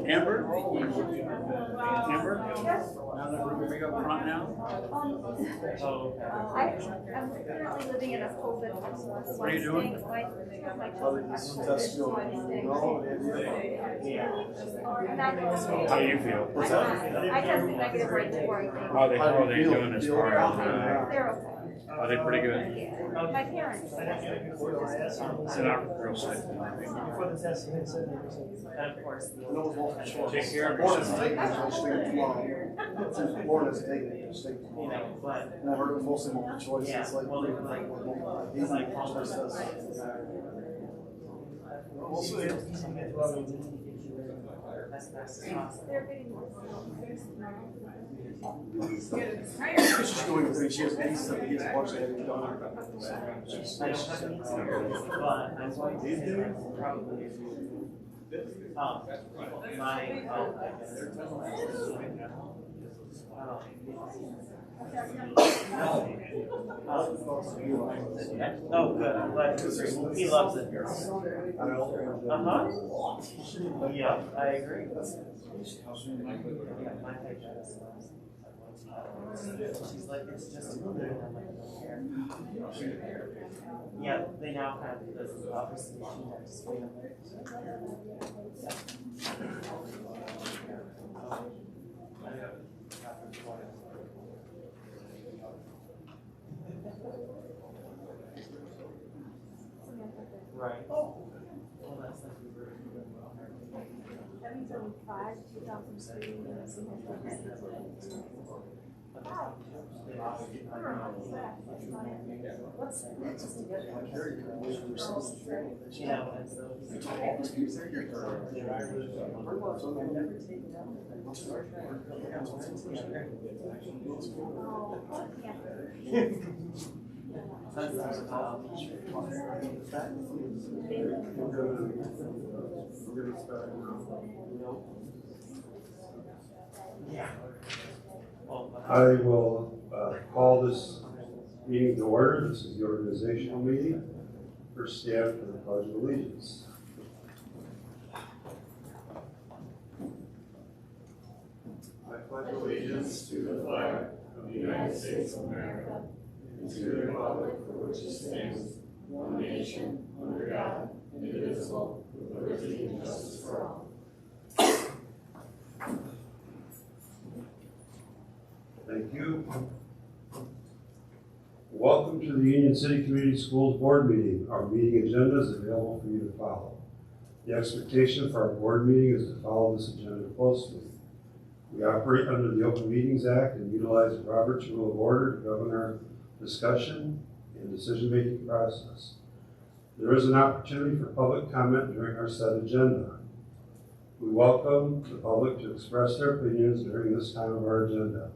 Amber? Now that we're big up front now? I'm currently living in a COVID. What are you doing? How do you feel? I tested negative right before I came. How are they doing as far as They're okay. are they pretty good? My parents. They're not real sick. Take care of yourself. And I heard it was mostly multiple choice. It's like, we'll see. She's just going with she has any stuff against watch that having done. Oh, good. I'm glad to agree. He loves it here. Yeah, I agree. Yeah, my picture is she's like, it's just a little. I'm like, I don't care. Yeah, they now have this office station next to me. Right. Oh. Well, that's like we were doing well. 775, 2003. I will call this meeting to order. This is the organizational meeting. First stand for the Pledge of Allegiance. I pledge allegiance to the flag of the United States of America and to the republic for which it stands, one nation, under God, indivisible, with liberty and justice for all. Thank you. Welcome to the Union City Community Schools Board meeting. Our meeting agenda is available for you to follow. The expectation for our board meeting is to follow this agenda closely. We operate under the Open Meetings Act and utilize the Roberts Rule of Order to govern our discussion and decision-making process. There is an opportunity for public comment during our set agenda. We welcome the public to express their opinions during this time of our agenda.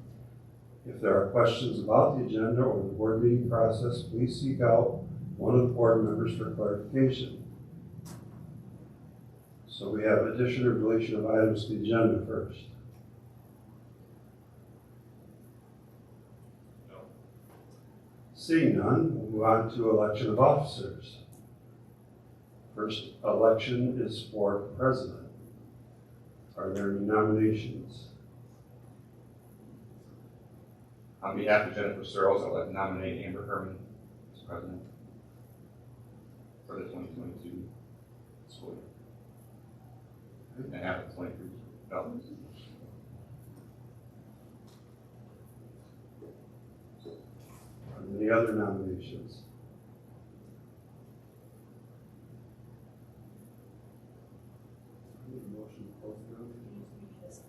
If there are questions about the agenda or the board meeting process, please seek out one of the board members for clarification. So we have addition or deletion of items to the agenda first. No. Seeing none, we'll move on to election of officers. First election is for president. Are there any nominations? On behalf of Jennifer Searles, I'd like to nominate Amber Herman as president for the 2022 school year. And have the 23 ballots. Are there any other nominations? Motion to close the nominations.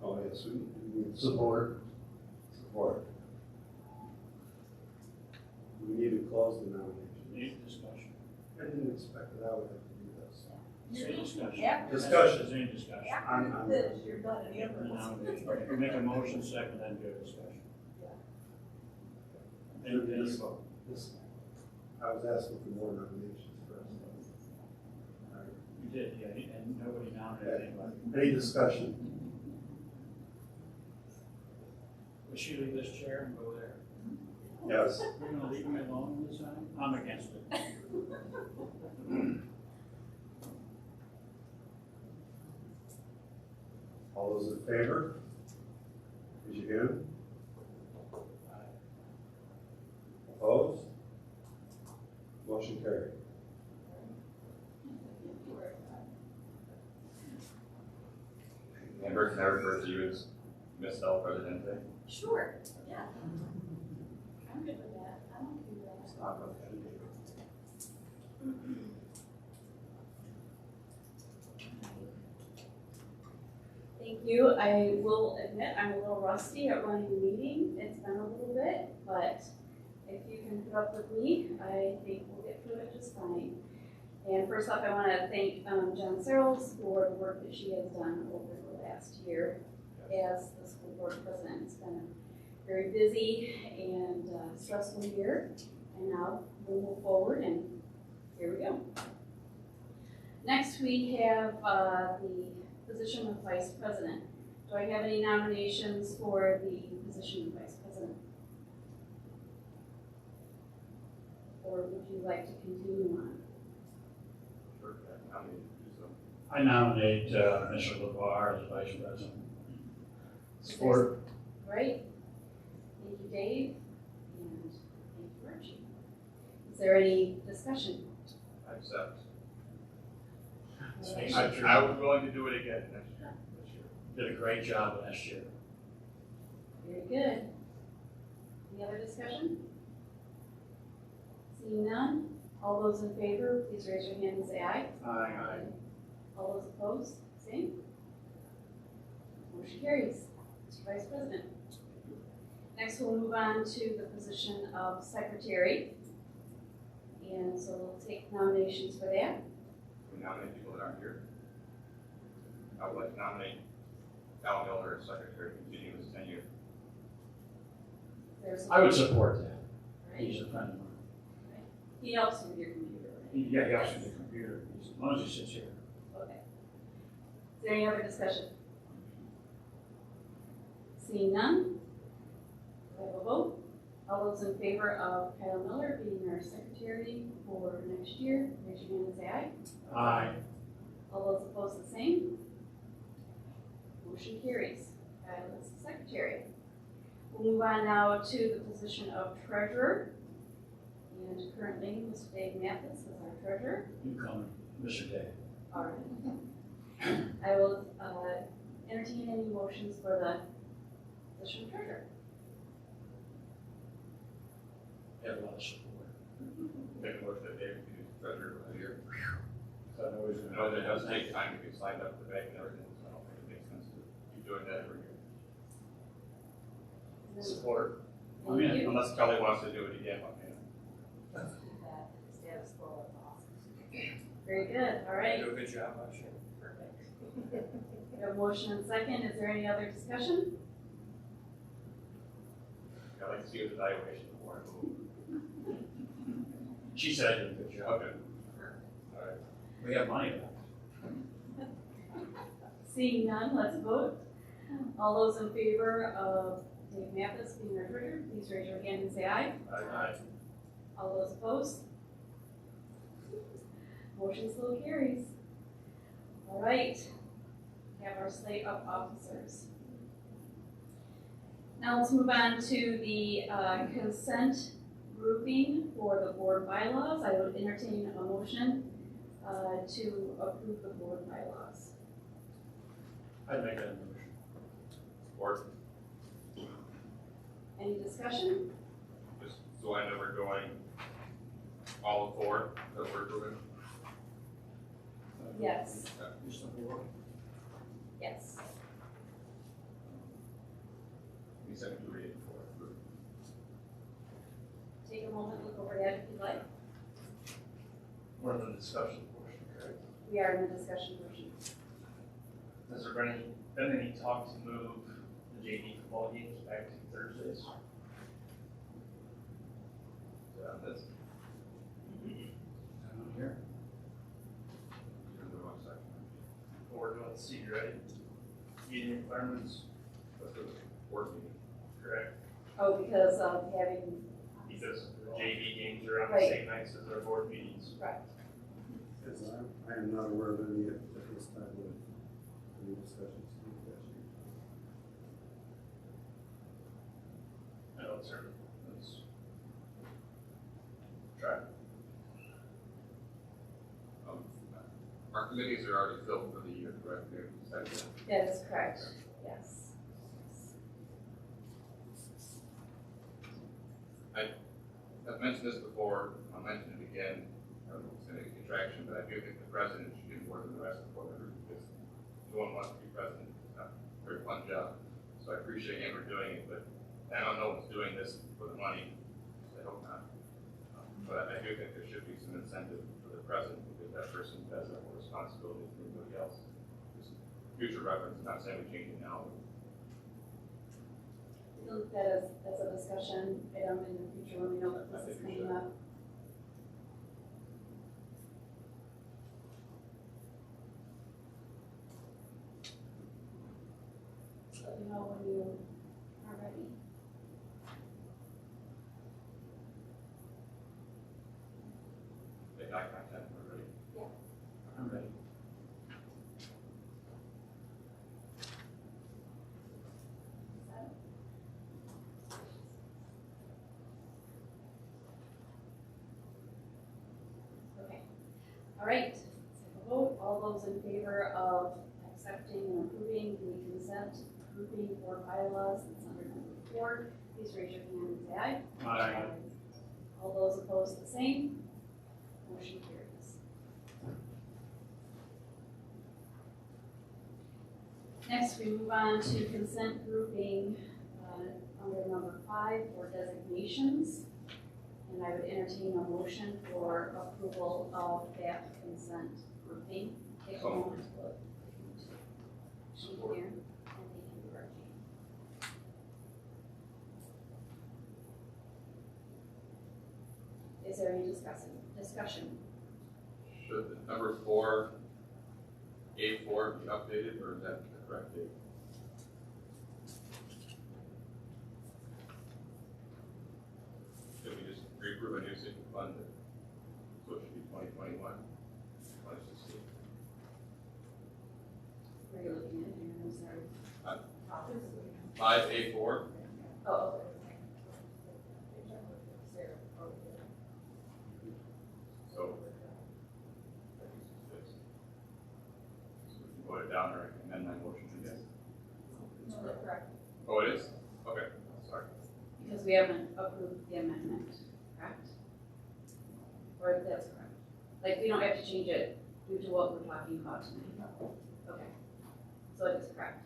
Oh yes, we need support. We need to close the nomination. Need discussion. expected I would have to do this. Say discussion. Yeah. Discussion. Is any discussion? I'm- You're done. You make a motion second, then do a discussion. This- this- I was asking for more nominations first. All right. You did, yeah, and nobody nominated anybody. Any discussion? Will she leave this chair and go there? Yes. We're gonna leave me alone this time? I'm against it. All those in favor? Raise your hand. Opposed? Motion carried. Amber, can I refer to you as Miss El Presidente? Sure, yeah. I'm good with that. I don't do that. It's not okay. Thank you. I will admit I'm a little rusty at running a meeting. It's been a little bit, but if you can put up with me, I think we'll get through it just fine. And first off, I want to thank Jen Searles for the work that she has done over the last year as the school board president. It's been a very busy and stressful year, and now we'll move forward, and here we go. Next, we have the position of vice president. Do I have any nominations for the position of vice president? Or would you like to continue on? Sure, I mean, do so. I nominate Mr. LeVar as vice president. Support. Right? Thank you, Dave, and thank you, Archie. Is there any discussion? I accept. Alright. I was willing to do it again this year. Did a great job last year. Very good. Any other discussion? Seeing none, all those in favor, please raise your hand and say aye. Aye. All those opposed, same. Motion carries. Mr. Vice President. Next, we'll move on to the position of secretary. And so we'll take nominations for that. We nominate people that aren't here. I would like to nominate Al Miller as secretary, continue his tenure. There's I would support that. right? He's a friend of mine. He helps with your computer, right? Yeah, he helps with the computer, as long as he sits here. Okay. Is there any other discussion? Seeing none, do I have a vote? All those in favor of Kyle Miller being our secretary for next year, raise your hand and say aye. Aye. All those opposed, the same. Motion carries. Kyle is the secretary. We'll move on now to the position of treasurer. And currently, Mr. Dave Mathis is our treasurer. You call me Mr. Day. All right. I will entertain any motions for the position of treasurer. Have a lot of support. Make a motion that David be treasurer for the year. So I know he's I gonna. know that it does take time to get signed up for the bank and everything, so I don't think it makes sense to keep doing that every year. Support. Thank you. Unless Kelly wants to do it again, okay. Very good. All right. Do a good job, I'm sure. We have a motion and second. Is there any other discussion? I'd like to see his evaluation before I move. She said I did a good job. Okay. All right. We have money left. Seeing none, let's vote. All those in favor of Dave Mathis being our treasurer, please raise your hand and say aye. Aye. All those opposed? Motion still carries. All right, we have our slate of officers. Now let's move on to the consent grouping for the board bylaws. I would entertain a motion to approve the board bylaws. I'd make that motion. Support. Any discussion? Just so I know we're going all of four that we're doing. Yes. Just the board. Yes. We said we read it for. Take a moment, look over that if you'd like. We're in the discussion portion, correct? We are in the discussion portion. Has there been any talk to move the JV football games back to Thursdays? Yeah, that's, I don't hear. you're in the wrong section. Or do I see, right? Meeting requirements, That's the board meeting. correct? Oh, because of having, Because the JV games are on the Right. same nights as our board meetings. correct. Yes, I am not aware of any at this time of any discussions. I know it's early. Let's try. Our committees are already filled for the year, correct? They're decided. That is correct, yes. I've mentioned this before, I'll mention it again, I don't know if it's gonna get traction, but I do think the president should do more than the rest of the board members, because no one wants to be president, it's not a very fun job. So I appreciate Amber doing it, but I don't know who's doing this for the money, so I hope not. But I do think there should be some incentive for the president, because that person has that more responsibility than anybody else. Just future reference, not saying we change it now, but So that is, that's a discussion item in the future when we know that this is coming up. Let me know when you are ready. make eye contact already. I'm ready. Okay, all right, let's have a vote. All those in favor of accepting and approving the consent, approving for bylaws, that's under number 4, please raise your hand and say aye. Aye. All those opposed, the same. Motion carries. Next, we move on to consent grouping under number 5 for designations. And I would entertain a motion for approval of that consent grouping. Take a So moment to look. Sheet Support. here, and thank you, Reggie. Is there any discussion? Should the number 4, A4 be updated, or is that the correct date? Should we just reapprove a new sinking fund? So it should be 2021, 2016. Were you looking at here? I'm sorry. 5A4, Oh, okay. so. that needs to be fixed. So we can vote it down, or I can amend my motion to yes. No, that's correct. Oh, it is? Okay, sorry. Because we haven't approved the amendment, correct? Or that's correct. Like, we don't have to change it due to what we're talking about tonight. Okay. So it is correct.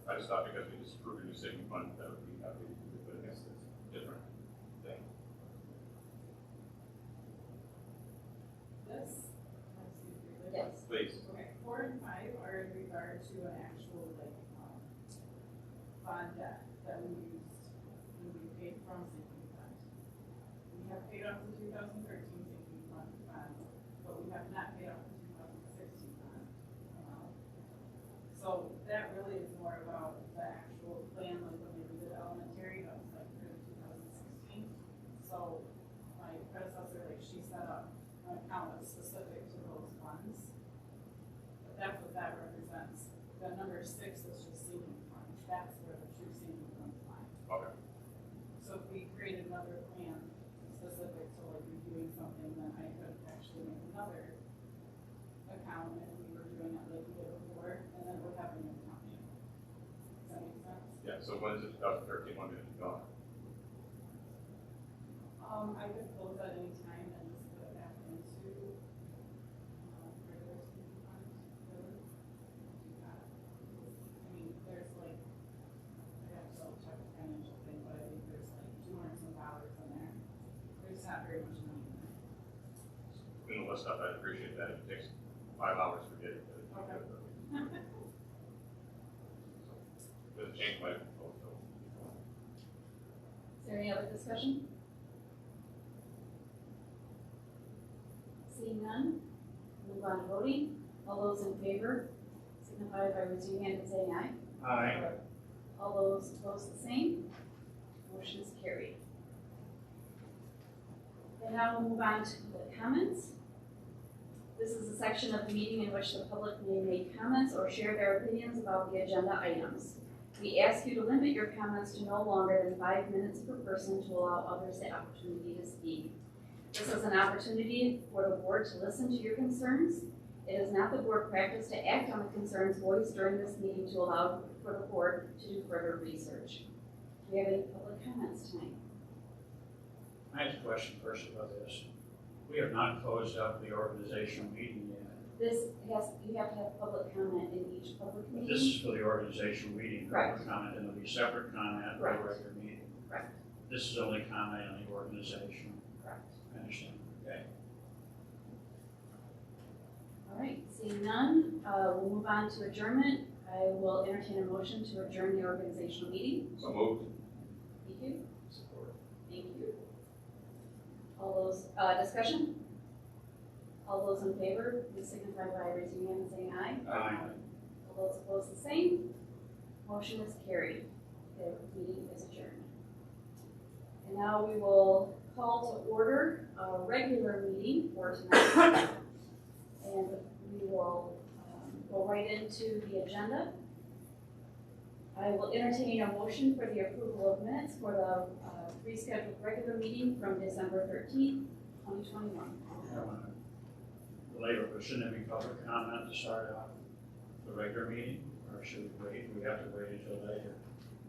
I just thought because we just approved a new sinking fund, that would be happy to put against this different thing. This, Yes. Please. okay, 4 and 5 are in regard to an actual, fund that we used, when we paid from sinking fund. We have paid off the 2013 sinking fund, but we have not paid off the 2016 fund. So that really is more about the actual plan, like when we did elementary, that was like for 2016. So my predecessor, she set up an account that's specific to those funds. But that's what that represents. The number 6 is just sinking funds. That's where the true sinking funds lie. Okay. So if we created another plan specific to reviewing something, then I could actually make another account and we were doing it like we did before, and then it would have a new account name. Does that make sense? Yeah, so when is it 2013 one going to be gone? I could close at any time and just put it back into regular sinking funds. Really? Do that. I mean, there's I have to double check the financial thing, but I think there's $200 some in there. There's not very much money in there. this stuff, I'd appreciate that. If it takes 5 hours to get it. Doesn't change my proposal. Is there any other discussion? Seeing none, move on to voting. All those in favor signify by raising your hand and saying aye. Aye. All those opposed, the same. Motion is carried. And now we'll move on to public comments. This is a section of the meeting in which the public may make comments or share their opinions about the agenda items. We ask you to limit your comments to no longer than 5 minutes per person to allow others the opportunity to speak. This is an opportunity for the board to listen to your concerns. It is not the board practice to act on the concerns voiced during this meeting to allow for the board to do further research. Do we have any public comments tonight? I have a question first about this. We have not closed up the organizational meeting yet. You have to have public comment in each public But meeting. this is for the organizational meeting, Correct. public comment, and there'll be separate comment for the Correct. regular meeting. Correct. This is only comment on the organization. Correct. I understand, okay. All right, seeing none, we'll move on to adjournment. I will entertain a motion to adjourn the organizational meeting. So moved. Thank you. Support. Thank you. All those, discussion? All those in favor, please signify by raising your hand and saying aye. Aye. All those opposed, the same. Motion is carried. The meeting is adjourned. And now we will call to order a regular meeting for tonight. And we will go right into the agenda. I will entertain a motion for the approval of minutes for the rescheduled regular meeting from December 13th, 2021. Later, but shouldn't there be public comment to start out the regular meeting, or should we wait? We have to wait until later.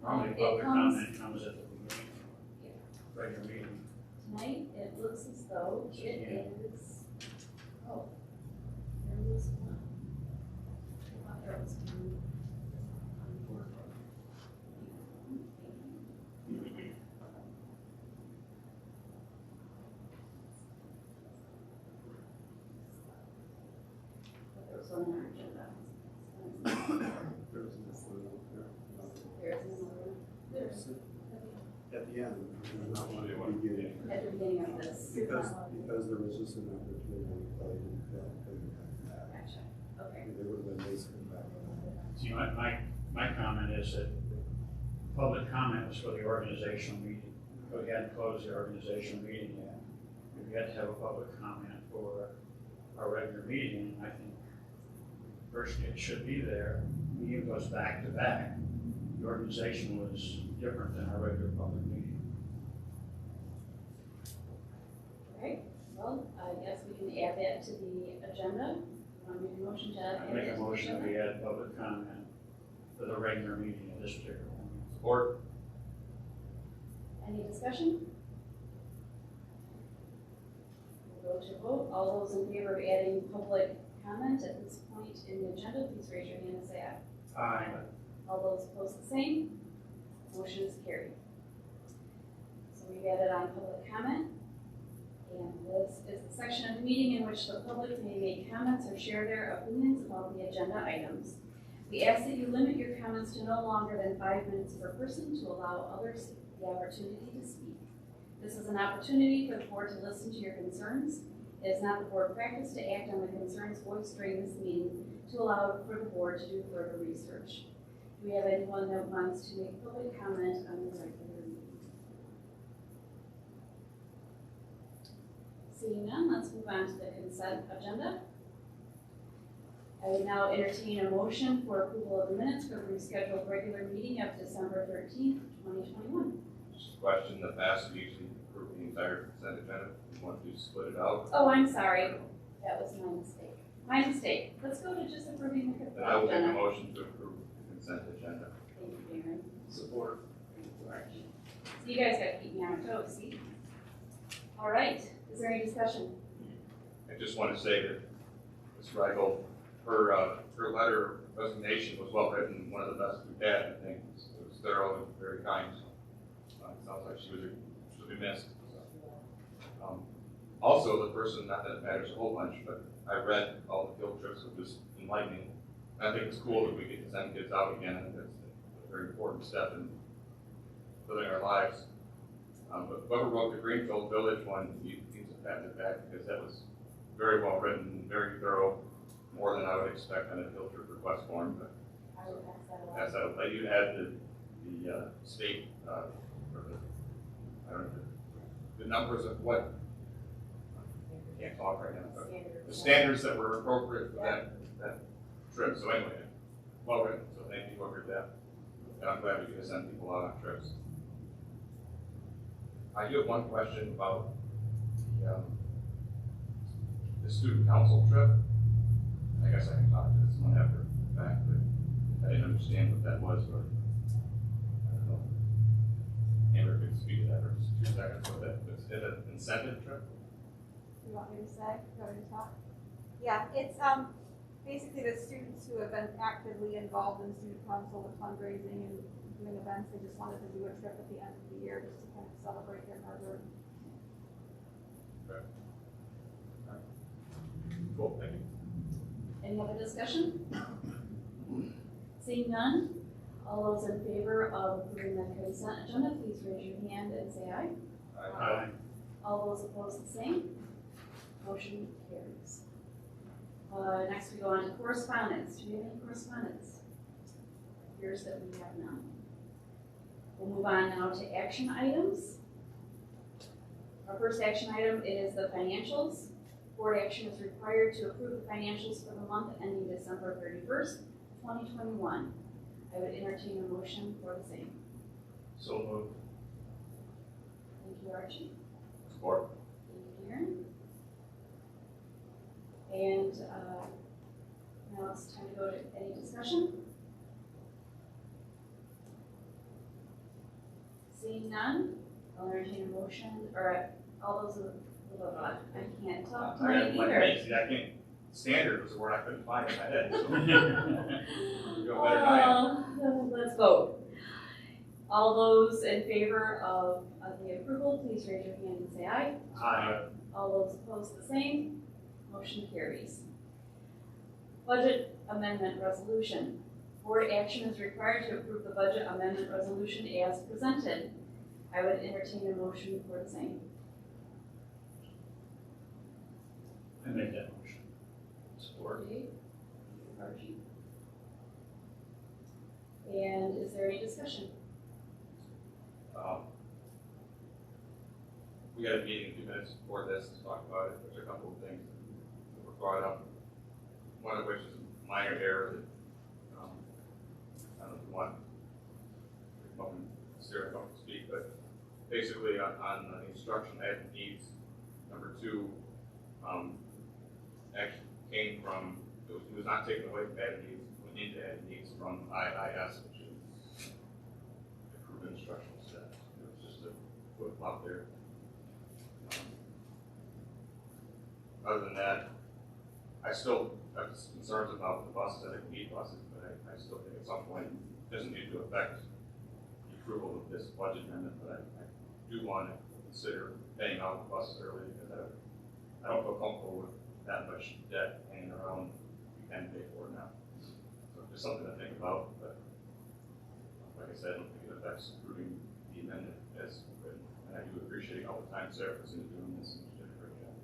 Normally, It public comes- comment comes at the beginning Yeah. of the regular meeting. Tonight, it looks as though it Yeah. is, oh, there was one. I thought there was one. But there was one on our agenda. There was this one up there. There's another, there's, At the end, not one at the beginning. at the beginning of this. Because there was just an opportunity to play that thing back. Gotcha, okay. They would have been basically back. See, my comment is that public comment was for the organizational meeting. But we hadn't closed the organizational meeting yet. We had to have a public comment for our regular meeting, and I think first it should be there. Meeting goes back to back. The organization was different than our regular public meeting. Alright, well, I guess we can add that to the agenda. Want to make a motion to add I that make to a the motion that agenda? we add public comment for the regular meeting of this particular one. Support. Any discussion? We'll go to vote. All those in favor of adding public comment at this point in the agenda, please raise your hand and say aye. Aye. All those opposed, the same. Motion is carried. So we've added on public comment. And this is the section of the meeting in which the public may make comments or share their opinions about the agenda items. We ask that you limit your comments to no longer than 5 minutes per person to allow others the opportunity to speak. This is an opportunity for the board to listen to your concerns. It is not the board practice to act on the concerns voiced during this meeting to allow for the board to do further research. Do we have anyone that wants to make public comment on the regular meeting? Seeing none, let's move on to the consent agenda. I would now entertain a motion for approval of the minutes for the rescheduled regular meeting of December 13th, 2021. Just a question, in the past, we usually approve the entire consent agenda. We want to split it out. Oh, I'm sorry. That was my mistake. My mistake. Let's go to just approving the Then I will make a agenda. motion to approve the consent agenda. Thank you, Aaron. Support. So you guys got to keep me on my toes, see? All right. Is there any discussion? I just want to say that Ms. Reigel, her letter of resignation was well written, one of the best we've had, I think. It was thorough and very kind. It sounds like she'll be missed. So, Also, the person, not that it matters a whole bunch, but I read all the field trips, which was enlightening. And I think it's cool that we get to send kids out again. I think that's a very important step in living our lives. But whoever wrote the Greenfield Village one, he needs to pat it back because that was very well written, very thorough, more than I would expect on a field trip request form. But I would pass that along. that's how but you had the state, or I don't know, the numbers of what, I can't talk right now, but the standards that were appropriate for that trip. So anyway, well written, so thank you for that. And I'm glad we get to send people out on trips. I do have one question about the student council trip. I guess I can talk to this one after the fact, but I didn't understand what that was, or I don't know. Amber could speak to that for just 2 seconds. So that it's an incentive trip. You want me to say? Go ahead and talk. Yeah, it's basically the students who have been actively involved in student council with fundraising and doing events. They just wanted to do a trip at the end of the year just to kind of celebrate their hard work. Okay. All right. Cool, thank you. Any other discussion? Seeing none, all those in favor of approving the consent agenda, please raise your hand and say aye. Aye. All those opposed, the same. Motion carries. Next, we go on to correspondence. Do we have any correspondence? Appears that we have none. We'll move on now to action items. Our first action item is the financials. Board action is required to approve the financials for the month ending December 31st, 2021. I would entertain a motion for the same. So moved. Thank you, Archie. Support. Thank you, Karen. And now it's time to go to any discussion. Seeing none, I'll entertain a motion, or all those in blah, blah, blah. I can't talk I tonight got either. I can't. Standard was the word I couldn't find in my head. So. You go better than I am. Let's vote. All those in favor of the approval, please raise your hand and say aye. Aye. All those opposed, the same. Motion carries. Budget amendment resolution. Board action is required to approve the budget amendment resolution as presented. I would entertain a motion for the same. I make that motion. Support. Okay. Archie. And is there any discussion? We got a meeting 2 minutes before this to talk about it. There's a couple of things that were brought up. One of which is a minor error that I don't know if you want Sarah to speak, but basically on the instruction added needs, number 2 actually came from, it was not taken away from added needs, went into added needs from IIS, which is improved instructional staff. It was just a flip flop there. Other than that, I still have concerns about the buses. I think we need buses, but I still think at some point it doesn't need to affect the approval of this budget amendment, but I do want to consider paying off the buses early because I don't feel comfortable with that much debt hanging around we can pay for it now. So just something to think about, but like I said, I don't think it affects approving the amendment as written. And I do appreciate all the time Sarah was into doing this and she did a great job.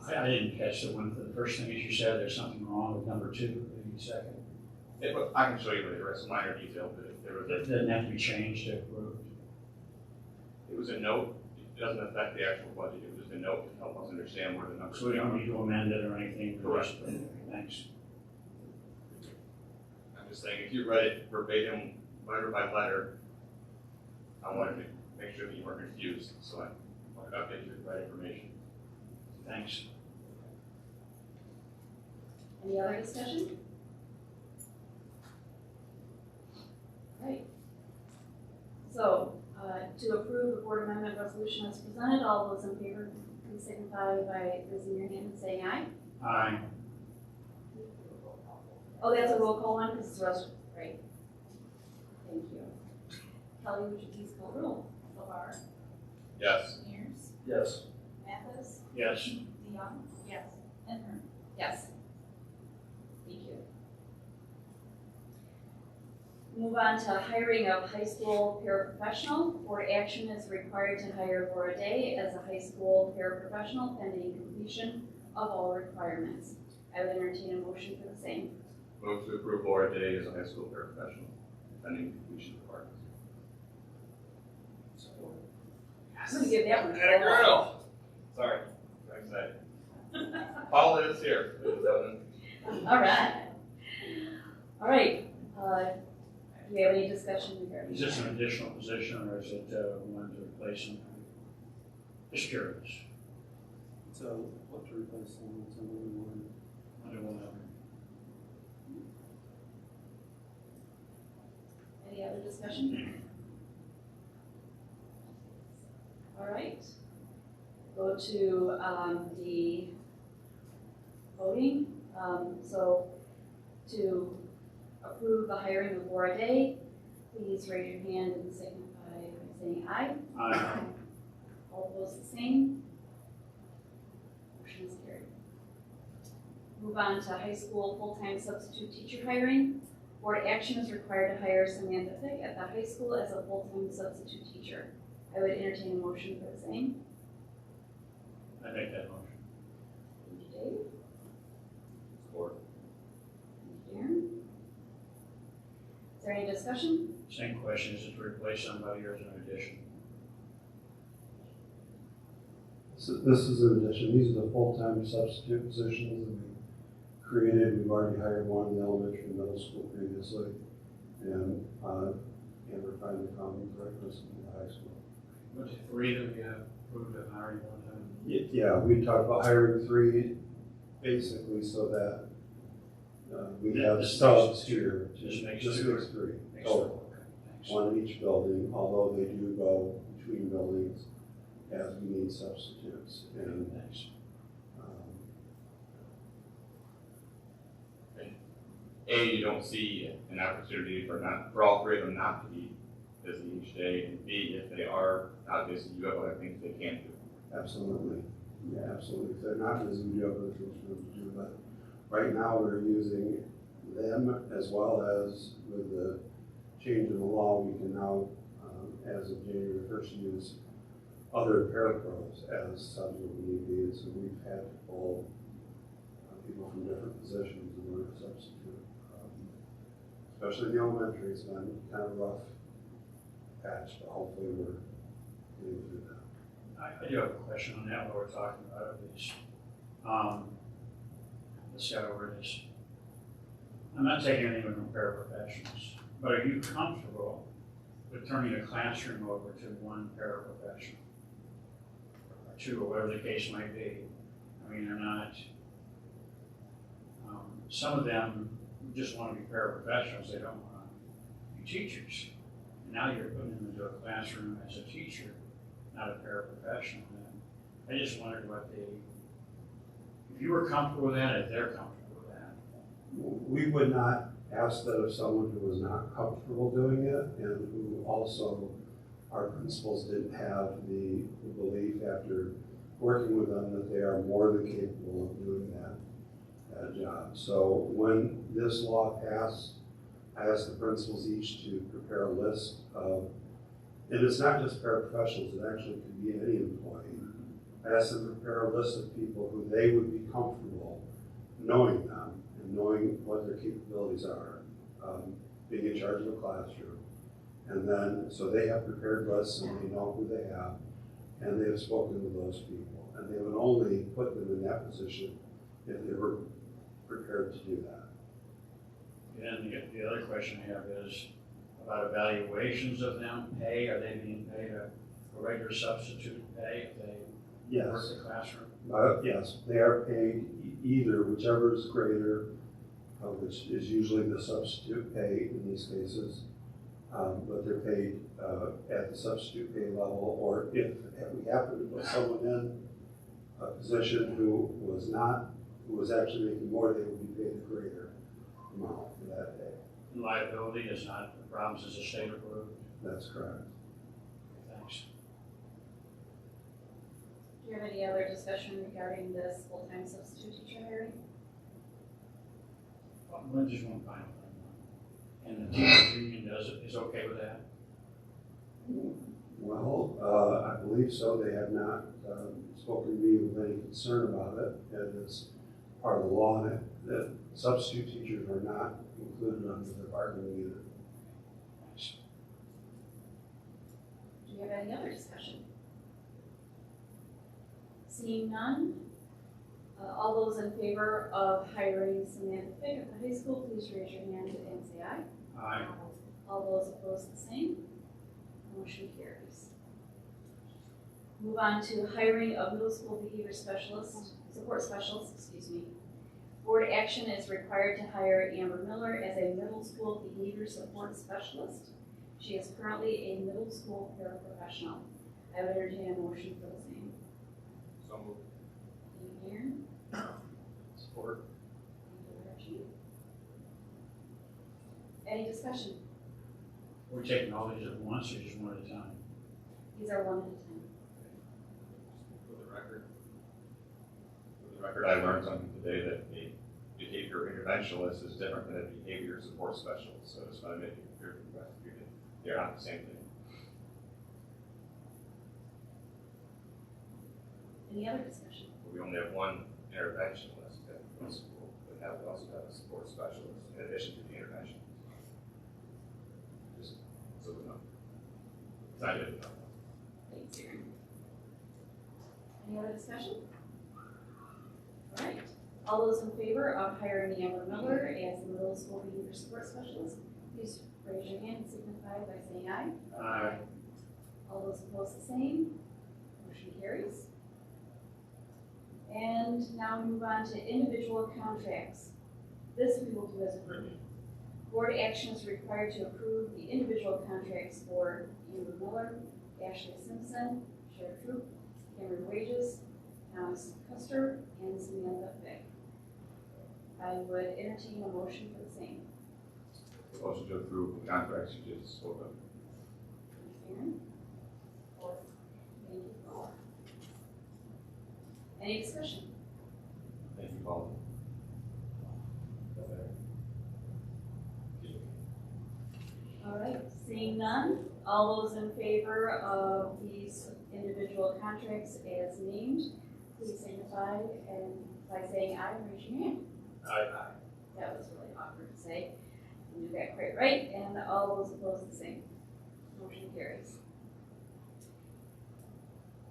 I didn't catch the one, the first thing that you said, there's something wrong with number 2, maybe second. But I can show you later, it's a minor detail, but there was It doesn't have to be changed to approved. it was a note, it doesn't affect the actual budget, it was just a note to help us understand where the numbers So we don't are. need to amend it or anything. Correct. Thanks. I'm just saying, if you read it verbatim, letter by letter, I wanted to make sure that you weren't confused, so I wanted to update you with the right information. Thanks. Any other discussion? Right. So, to approve the board amendment resolution as presented, all those in favor, please signify by raising your hand and saying aye. Aye. Oh, that's a roll call one, because it's a resolution, right? Thank you. Kelly, would you please call roll? Lavar, Yes. Mears, Yes. Mathis, Yes. DeYoung? Yes. And Hearn? Yes. Thank you. Move on to hiring of high school paraprofessional. Board action is required to hire Laura Day as a high school paraprofessional pending completion of all requirements. I would entertain a motion for the same. Move to approve Laura Day as a high school paraprofessional, pending completion requirements. I'm gonna give that one. Atta girl. Sorry, I'm excited. Paul is here. All right. All right. Do we have any discussion regarding? Is this an additional position or is it one to replace him? Just curious. So, what to replace them, it's another one. I don't want to. Any other discussion? All right. Go to the voting. So to approve the hiring of Laura Day, please raise your hand and signify by saying aye. Aye. All opposed, the same. Motion is carried. Move on to high school full-time substitute teacher hiring. Board action is required to hire Samantha Fick at the high school as a full-time substitute teacher. I would entertain a motion for the same. I make that motion. Thank you, Dave. Support. Thank you, Darren. Is there any discussion? Same question, is it to replace somebody or is it an addition? So this is an addition. These are the full-time substitute positions that we created. We've already hired one in the elementary and middle school previously. And we're finally found the right person in the high school. Was it three that we have approved of hiring one time? Yeah, we talked about hiring 3 basically so that we have This subs makes here. This makes Just two. makes 3. Makes Oh, four. Okay, thanks. one in each building, although they do go between buildings as we need substitutes. And Thanks. You don't see an opportunity for all 3 of them not to be busy each day, and B, if they are not busy, you have other things they can do. Absolutely. Yeah, absolutely. If they're not busy, we do have other things for them to do. But right now, we're using them as well as with the change in the law, we can now, as of January 1st, use other parapros as subs when need be. And so we've had to pull people from different positions in order to substitute. Especially in the elementary, it's been kind of a rough patch, but hopefully we're getting through that. I do have a question on that while we're talking about these. Let's see how I word this. I'm not taking anything from paraprofessionals, but are you comfortable with turning a classroom over to one paraprofessional? Or 2, or whatever the case might be. I mean, they're not, some of them just want to be paraprofessionals, they don't want to be teachers. And now you're putting them into a classroom as a teacher, not a paraprofessional. And I just wondered if you were comfortable with that, if they're comfortable with that. We would not ask that of someone who was not comfortable doing it and who also our principals didn't have the belief after working with them that they are more than capable of doing that job. So when this law passed, I asked the principals each to prepare a list of, and it's not just paraprofessionals, it actually could be any employee. I asked them to prepare a list of people who they would be comfortable knowing them and knowing what their capabilities are, being in charge of a classroom. And then, so they have prepared lists and they know who they have, and they have spoken with those people. And they would only put them in that position if they were prepared to do that. And the other question I have is about evaluations of them, pay. Are they being paid a regular substitute pay if they work the classroom? Yes, they are paid either, whichever is greater, which is usually the substitute pay in these cases. But they're paid at the substitute pay level, or if we happen to put someone in a position who was actually making more, they would be paid a greater amount for that day. Liability is not the problems as a state approved. That's correct. Thanks. Do Do you have any other discussion regarding this full-time substitute teacher hiring? Well, just one final thing. And the teachers union is okay with that? Well, I believe so. They have not spoken to me with any concern about it. And it's part of the law that substitute teachers are not included under the bargaining unit. Do you have any other discussion? Seeing none, all those in favor of hiring Samantha Fick at the high school, please raise your hand and say aye. Aye. All those opposed, the same. Motion carries. Move on to hiring of middle school behavior specialist, support specialist, Board action is required to hire Amber Miller as a middle school behavior support specialist. She is currently a middle school paraprofessional. I would entertain a motion for the same. So moved. Thank you, Aaron. Support. Thank you, Archie. Any discussion? We're taking all these at once or just one at a time? These are one at a time. For the record, I learned something today that a behavior interventionist is different than a behavior support specialist. So I just want to make it clear for the rest of you that they're not the same thing. Any other discussion? We only have one interventionist at one school, but we also have a support specialist in addition to the intervention. Just so we know. It's not good enough. Thanks, Aaron. Any other discussion? All right. All those in favor of hiring Amber Miller as the middle school behavior support specialist, please raise your hand and signify by saying aye. Aye. All those opposed, the same. Motion carries. And now we move on to individual contracts. This we will do as a group. Board action is required to approve the individual contracts for Amber Miller, Ashley Simpson, Sherry Troop, Cameron Wages, Thomas Custer, and Samantha Fick. I would entertain a motion for the same. Motion to approve the contracts you just spoke of. Aaron? Thank you, Paul. Any discussion? Thank you, Paul. All right, seeing none, all those in favor of these individual contracts as named, please signify and by saying aye and raise your hand. Aye. That was really awkward to say. You did that quite right, and all those opposed the same. Motion carries.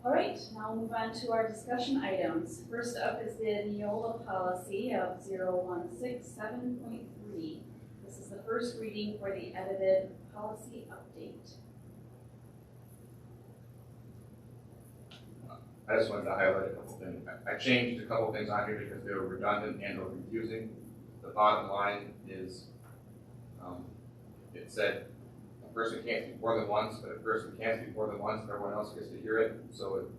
All right, now we'll move on to our discussion items. First up is the Neola policy of 0167.3. This is the first reading for the edited policy update. I just wanted to highlight a couple things. I changed a couple things on here because they were redundant and or confusing. The bottom line is, it said a person can't speak more than once, but a person can't speak more than once, and everyone else gets to hear it. So it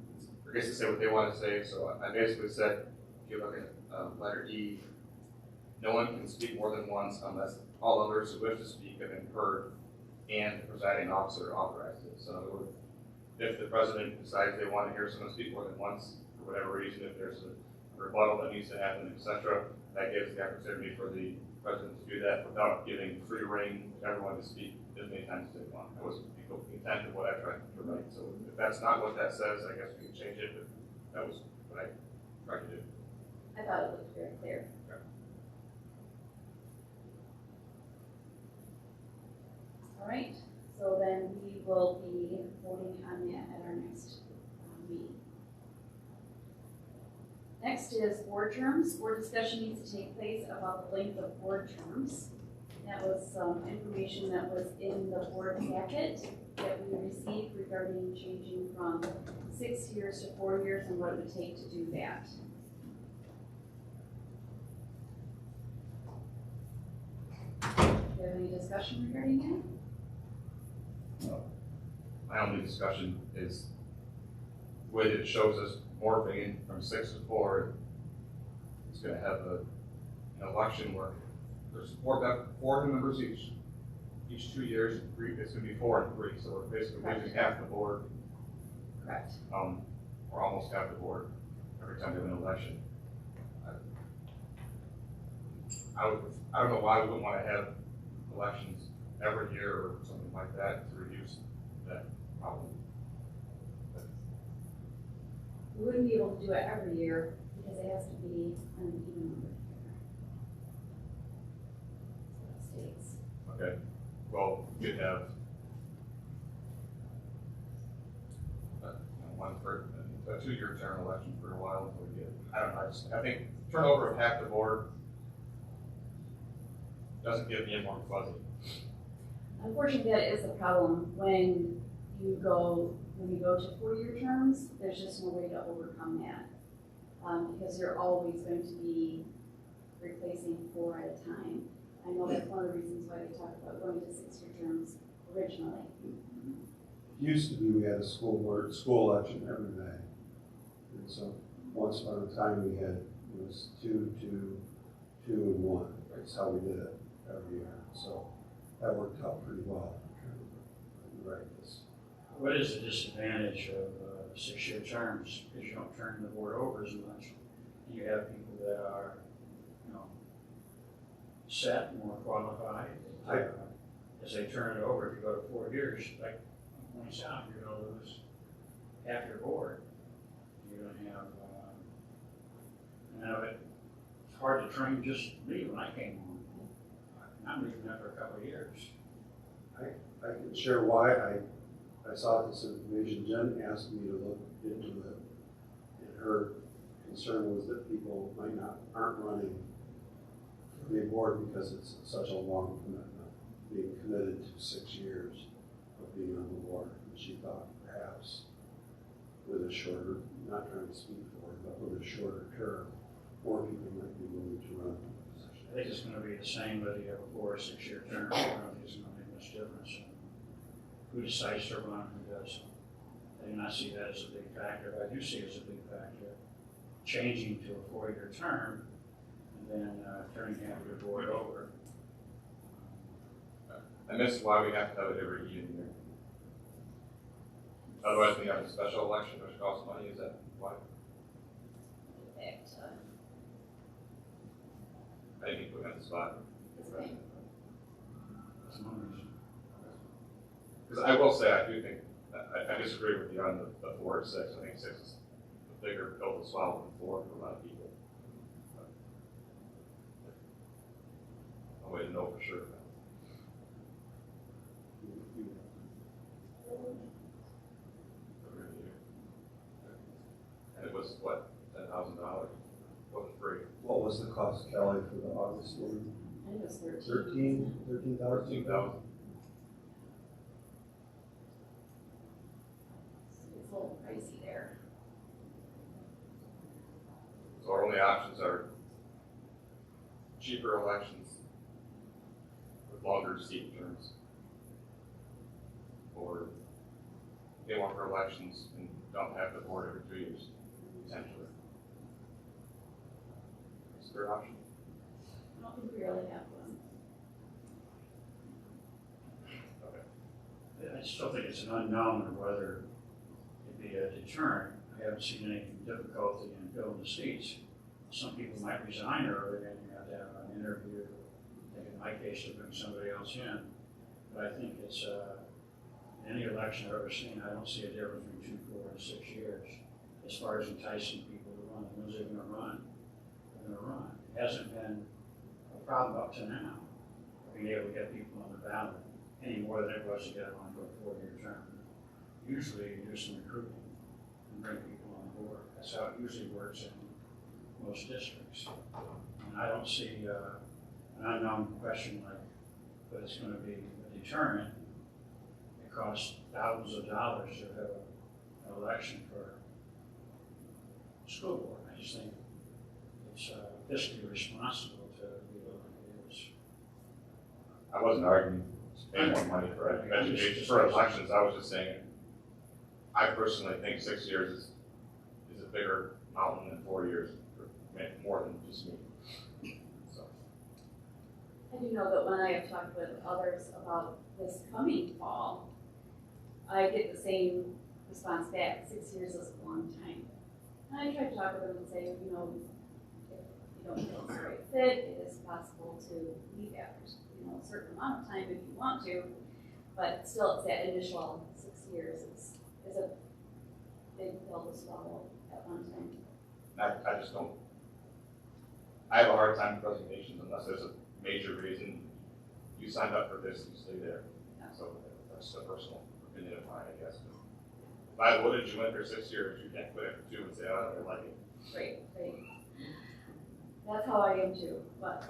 gets to say what they want to say. So I basically said, if you look at letter E, no one can speak more than once unless all others who wish to speak have been heard and the presiding officer authorized it. So in other words, if the president decides they want to hear someone speak more than once, for whatever reason, if there's a rebuttal that needs to happen, etc., that gives the opportunity for the president to do that without giving free rein to everyone to speak as many times as they want. That was the intent of what I tried to write. So if that's not what that says, I guess we can change it, but that was what I tried to do. I thought it looked very clear. Okay. All right, so then we will be voting on that at our next meeting. Next is board terms. Board discussion needs to take place about the length of board terms. That was some information that was in the board packet that we received regarding changing from 6 years to 4 years and what it would take to do that. Do you have any discussion regarding that? My only discussion is the way that it shows us morphing from 6 to 4. It's going to have an election where there's four new members each 2 years. It's going to be 4 and 3, so we're basically losing half the board. Correct. or almost have the board every time we have an election. I don't know why we wouldn't want to have elections every year or something like that to reduce that problem. We wouldn't be able to do it every year because it has to be an even number of years. That's what it states. Okay, well, we could have one for a 2-year term election for a while until we get, I don't know, I think turnover of half the board doesn't give me any more fuzzy. Unfortunately, that is the problem when you go to 4-year terms. There's just no way to overcome that because you're always going to be replacing 4 at a time. I know that's one of the reasons why they talk about going to 6-year terms originally. It used to be we had a school election every May. And so once upon a time we had, it was 2, 2, 2, and 1. That's how we did it every year. So that worked out pretty well. Right. What is the disadvantage of 6-year terms? Because you don't turn the board over as much. You have people that are, set, more qualified. As they turn it over, if you go to 4 years, like points out, you're going to lose half your board. You're going to have, it's hard to train just me when I came on. I'm leaving after a couple of years. I can share why I saw this information. Jen asked me to look into it, and her concern was that people aren't running for the board because it's such a long commitment, being committed to 6 years of being on the board. And she thought perhaps with a shorter, not trying to speak for her, but with a shorter term, more people might be willing to run for the position. I think it's going to be the same whether you have a 4 or 6-year term. I don't think it's going to make much difference. Who decides to run, who doesn't. I do not see that as a big factor. I do see it as a big factor. Changing to a 4-year term and then turning half your board over. And this is why we have to have it every even year. Otherwise, we have a special election which costs money. Is that why? I didn't put it on the spot. That's one reason. Because I will say, I do think, I disagree with you on the 4 or 6. I think 6 is a bigger pill to swallow than 4 for a lot of people. No way to know for sure. And it was, what, $10,000? Wasn't free. What was the cost, Kelly, for the August one? I think it was 13,000. 13,000. It's a little pricey there. So our only options are cheaper elections with longer seat terms, or pay more for elections and don't have the board every 2 years, potentially. Is there an option? I don't think we really have one. Okay. I still think it's an unknown of whether it'd be a deterrent. I haven't seen any difficulty in filling the seats. Some people might resign early and you have to have an interview. I think in my case, to bring somebody else in. But I think it's, any election I've ever seen, I don't see a difference between 2, 4, and 6 years as far as enticing people to run. The ones that are going to run, they're going to run. It hasn't been a problem up to now, being able to get people on the ballot any more than it was to get on for a 4-year term. Usually you do some recruiting and bring people on board. That's how it usually works in most districts. And I don't see an unknown question like that it's going to be a deterrent. It costs thousands of dollars to have an election for a school board. I just think it's fiscally responsible to be like it is. I wasn't arguing spending more money for education for elections. I was just saying, I personally think 6 years is a bigger mountain than 4 years, more than just me. So. I do know that when I have talked with others about this coming fall, I get the same response back, 6 years is a long time. And I tried to talk with them and say, you know, if you don't feel it's the right fit, it is possible to leave after, you know, a certain amount of time if you want to, but still it's that initial 6 years is a big pill to swallow at one time. I just don't, I have a hard time with resignations unless there's a major reason you signed up for this, you stay there. So that's a personal opinion of mine, I guess. If I would have, you went for 6 years, you can't quit after 2 and say, oh, I don't like it. Right. That's how I am too, but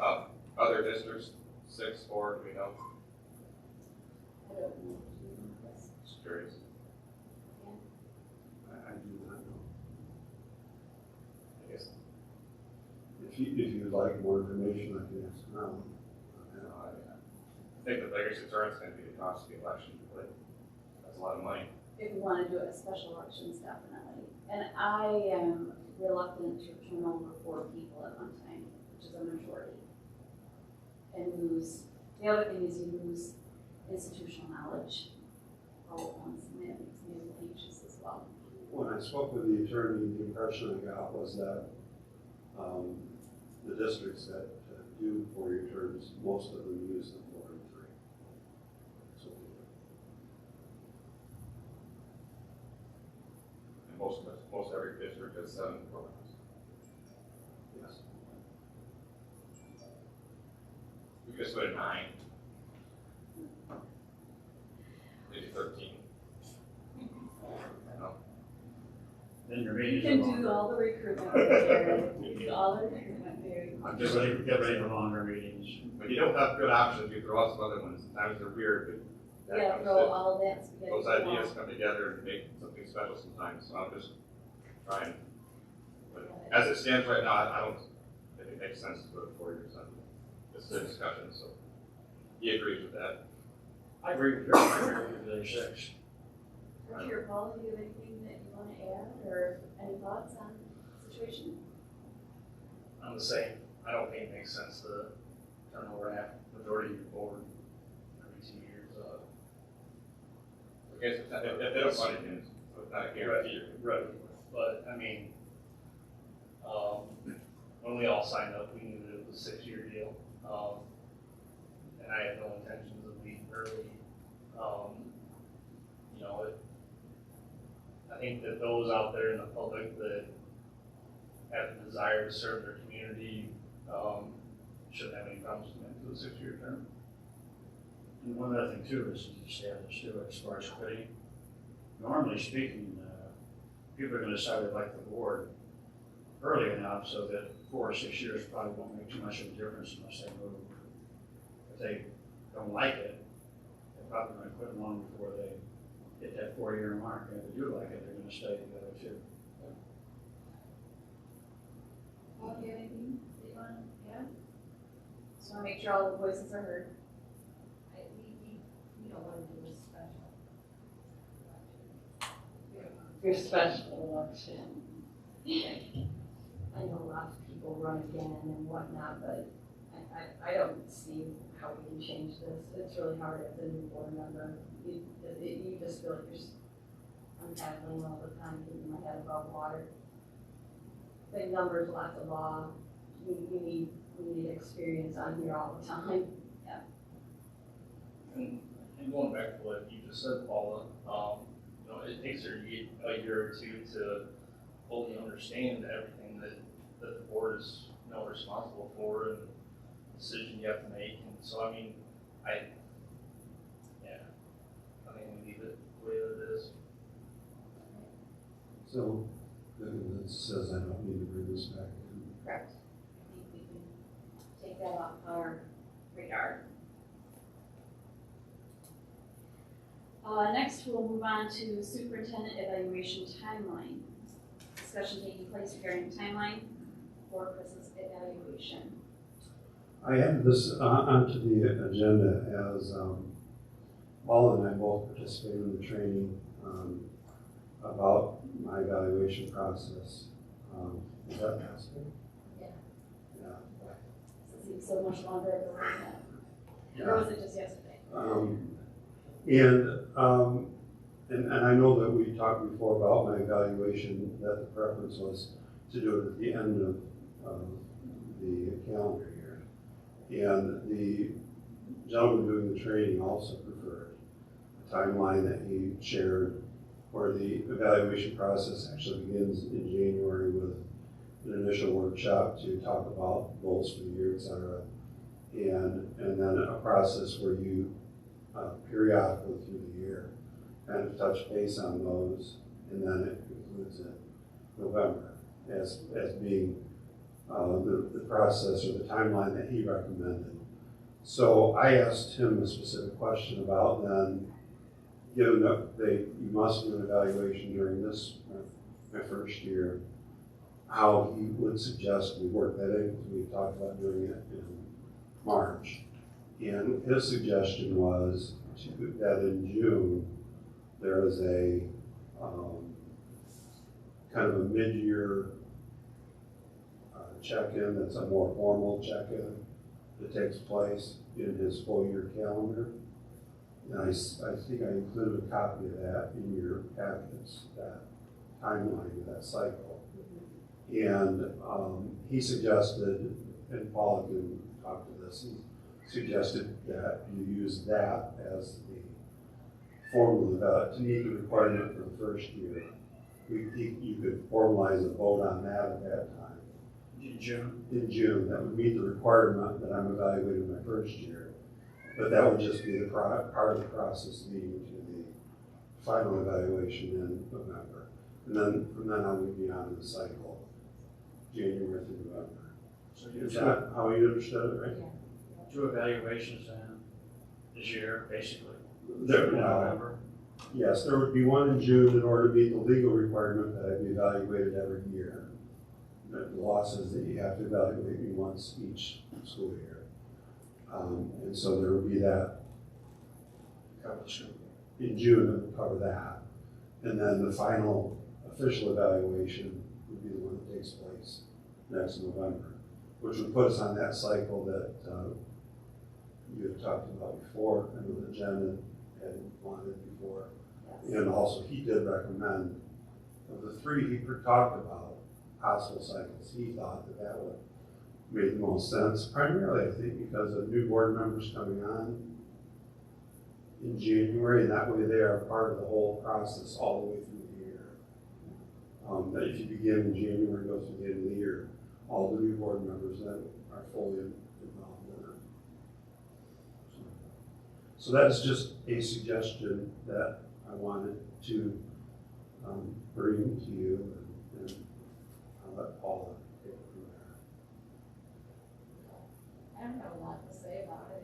Other districts, 6, 4, do we know? I don't know. Do you know this? Just curious. I do not know. I guess, If you'd like more information, I can ask around. I think the biggest concern is going to be the cost of the election, but that's a lot of money. If we want to do it as special elections, definitely. And I am reluctant to turn over 4 people at one time, which is a majority. And lose, the other thing is you lose institutional knowledge all at once, and that makes me a little anxious as well. When I spoke with the attorney, the impression I got was that the districts that do 4-year terms, most of them use the 4 and 3. So, And most every district has 7 programs. yes. We could just go to 9. Maybe 13. No. Then your You meetings are can longer. do all the recruitment there. You can do all the recruitment there. I'm Get ready for longer meetings. But you don't have good options, you throw out some other ones, sometimes they're weird, but You gotta throw all that spaghetti. those ideas come together and make something special sometimes, so I'm just trying. But as it stands right now, I don't think it makes sense to go to 4 years. This is a discussion, so he agrees with that. I agree with you. I agree with you, 6. Richard, Paul, do you have anything that you want to add or any thoughts on the situation? I'm the same. I don't think it makes sense to turn over half, majority of your board every 2 years. I guess if they don't fund it, so it's not a guarantee. Right. But, I mean, when we all signed up, we knew that it was a 6-year deal. And I had no intentions of leaving early. You know, I think that those out there in the public that have the desire to serve their community shouldn't have any problems coming into a 6-year term. And one other thing too is to establish too, as far as quitting. Normally speaking, people are going to decide they like the board early enough so that 4 or 6 years probably won't make too much of a difference unless they move. If they don't like it, they're probably going to quit long before they hit that 4-year mark. And if they do like it, they're going to stay together too. Paul, do you have anything that you want to add? Just want to make sure all the voices are heard. We don't want to do a special election. Your special election. I know a lot of people run again and whatnot, but I don't see how we can change this. It's really hard as a new board member. You just feel like I'm tackling all the time, keeping my head above water. Big numbers, lots of law. We need experience on here all the time. And going back to what you just said, Paula, you know, it takes a year or 2 to fully understand everything that the board is, you know, responsible for and the decision you have to make. And so, I mean, I think we leave it the way that it is. So, it says I don't need to bring this back in. Correct. I think we can take that off our radar. Next, we'll move on to superintendent evaluation timeline. Discussion taking place regarding timeline for Chris's evaluation. I added this onto the agenda as Paula and I both participated in the training about my evaluation process. Is that possible? Yeah. Yeah. It seems so much longer ago than that. Yeah. Or was it just yesterday? and I know that we talked before about my evaluation, that the preference was to do it at the end of the calendar year. And the gentleman doing the training also preferred a timeline that he shared where the evaluation process actually begins in January with an initial workshop to talk about goals for the year, et cetera. And then a process where you periodically through the year kind of touch base on those, and then it concludes in November as being the process or the timeline that he recommended. So I asked him a specific question about then, given that you must do an evaluation during this, my first year, how he would suggest we work that in, because we talked about doing it in March. And his suggestion was that in June, there is a kind of a mid-year check-in that's a more formal check-in that takes place in his full year calendar. And I think I included a copy of that in your packets, that timeline of that cycle. And he suggested, and Paul can talk to this, he suggested that you use that as the formula to meet the requirement for the first year. You could formalize a vote on that at that time. In June? In June, that would meet the requirement that I'm evaluating my first year. But that would just be the part of the process leading to the final evaluation in November. And then from then on, we'd be on to the cycle, January through November. So Is that how you understood it, right? Yeah. 2 evaluations then this year, basically. There, November. yes, there would be one in June in order to meet the legal requirement that I'd be evaluated every year. The law says that you have to evaluate me once each school year. And so there would be that in June that would cover that. And then the final official evaluation would be the one that takes place next November, which would put us on that cycle that you had talked about before, and that Jen had wanted before. Yes. And also he did recommend, of the 3 he talked about, possible cycles, he thought that would make the most sense, primarily I think because of new board members coming on in January, and that way they are part of the whole process all the way through the year. That if you begin in January and go through the end of the year, all the new board members then are fully involved in it. So that's just a suggestion that I wanted to bring to you, and I'll let Paula take it from there. I don't have a lot to say about it.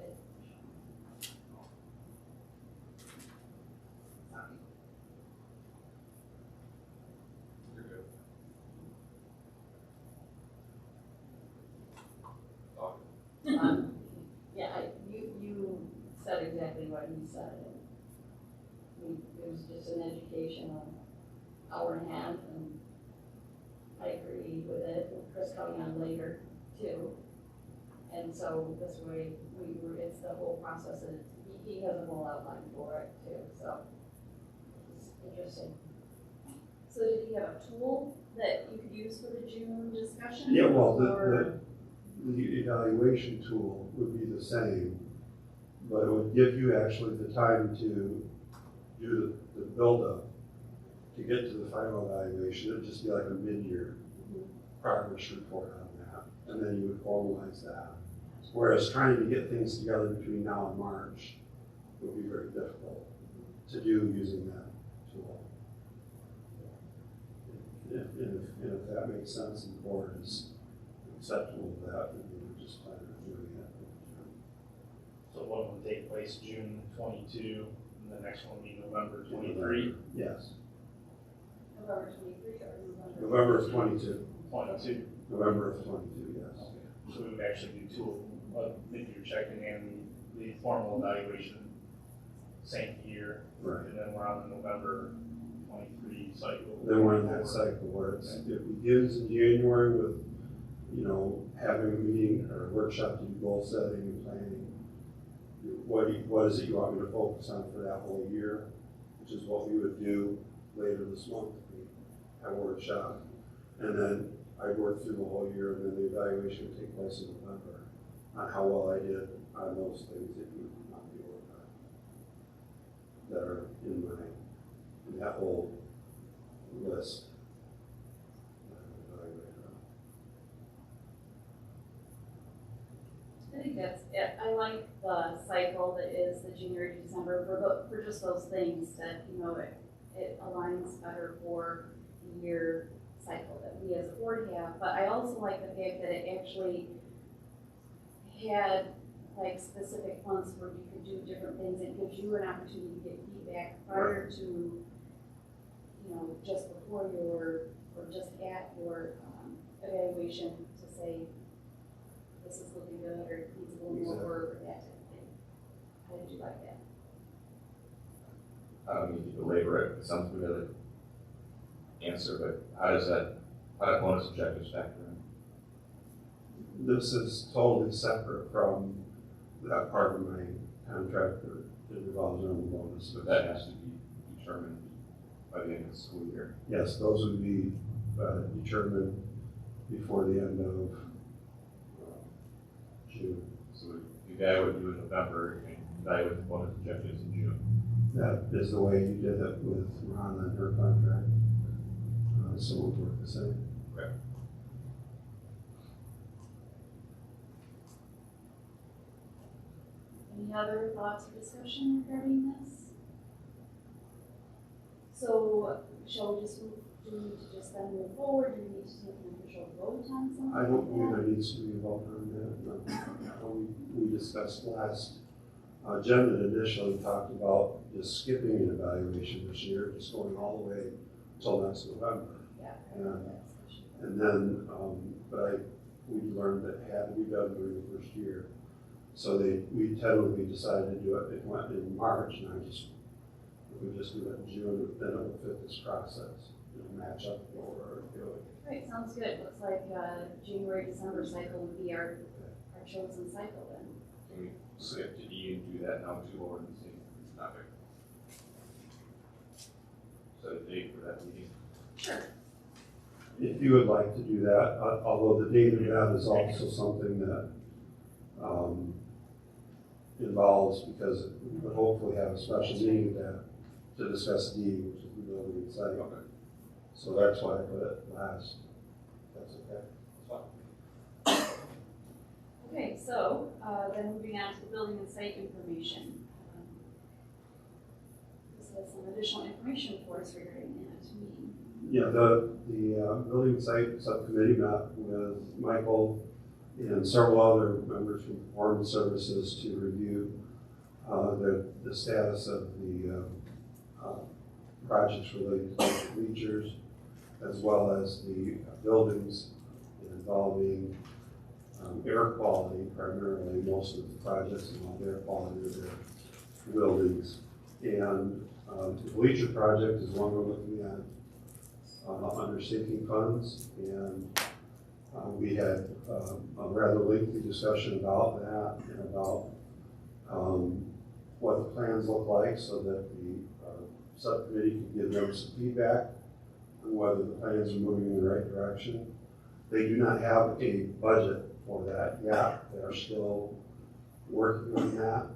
You're good. Yeah, you said exactly what you said. It was just an educational hour and a half, and I agree with it, with Chris coming on later too. And so this way, it's the whole process, and he has a whole outline for it too, so it's interesting. So did you have a tool that you could use for the June discussion? Yeah, well, or- the evaluation tool would be the same, but it would give you actually the time to do the build-up to get to the final evaluation. It'd just be like a mid-year progress report on that, and then you would formalize that. Whereas trying to get things together between now and March would be very difficult to do using that tool. If that makes sense and the board is acceptable to that, then we would just plan on doing it. So one would take place June 22, and the next one would be November 23. Yes, November 23 or November? November of 22. 22. November of 22, yes. So we would actually do 2 of mid-year check-in and the formal evaluation same year. Right. And then we're on the November 23 cycle. Then we're in that cycle where it begins in January with, having a meeting or a workshop to do goal setting and planning. What is it you want me to focus on for that whole year? which is what we would do later this month. We have a workshop. And then I'd work through the whole year, and then the evaluation would take place in November on how well I did on those things that you want me to work on, that are in that whole list. that I evaluated on. I think that's it. I like the cycle that is the January to December for just those things that, you know, it aligns better for the year cycle that we as a board have. But I also like the fact that it actually had like specific months where you could do different things. It gives you an opportunity to get feedback prior to, you know, just before your, or just at your evaluation to say, this is looking good, or it needs a little more work, or that type of thing. How did you like that? I don't mean to belabor it, it sounds like an answer, but how does bonus objectives factor in? This is totally separate from that part of my contract that revolves around the bonus. So that has to be determined by the end of the school year. Yes, those would be determined before the end of June. So we evaluate you in November and evaluate the bonus objectives in June. That is the way you did it with Ron on her contract. So it would work the same. Okay. Any other thoughts or discussion regarding this? So, shall we just move, do we need to just then move forward? Do we need to take an official vote on something? I don't believe like there needs to be a vote on that. No. We discussed last agenda initially talked about just skipping an evaluation this year, just going all the way until next November. And then, we learned that it had to be done during the first year. So we tentatively decided to do it, it went in March, and if we just do it in June, then it will fit this process, match up what we're doing. Great, sounds good. Looks like January, December cycle would be our chosen cycle then. Can we skip to E and do that now too, or in the same topic? Set a date for that meeting. Sure. If you would like to do that, although the date of that is also something that involves, because we would hopefully have a special meeting to discuss D, which is the building and site. Okay. So that's why I put it last. That's okay. That's fine. Okay, so then moving on to the building and site information. This has some additional information for us regarding that meeting. Yeah, the building and site subcommittee met with Michael and several other members from performance services to review the status of the projects related to the bleachers, as well as the buildings involving air quality, primarily. Most of the projects involve air quality of their buildings. And the bleacher project is one we're looking at under sinking funds, and we had a rather lengthy discussion about that and about what the plans look like, so that the subcommittee can give them some feedback on whether the plans are moving in the right direction. They do not have a budget for that yet. They are still working on that,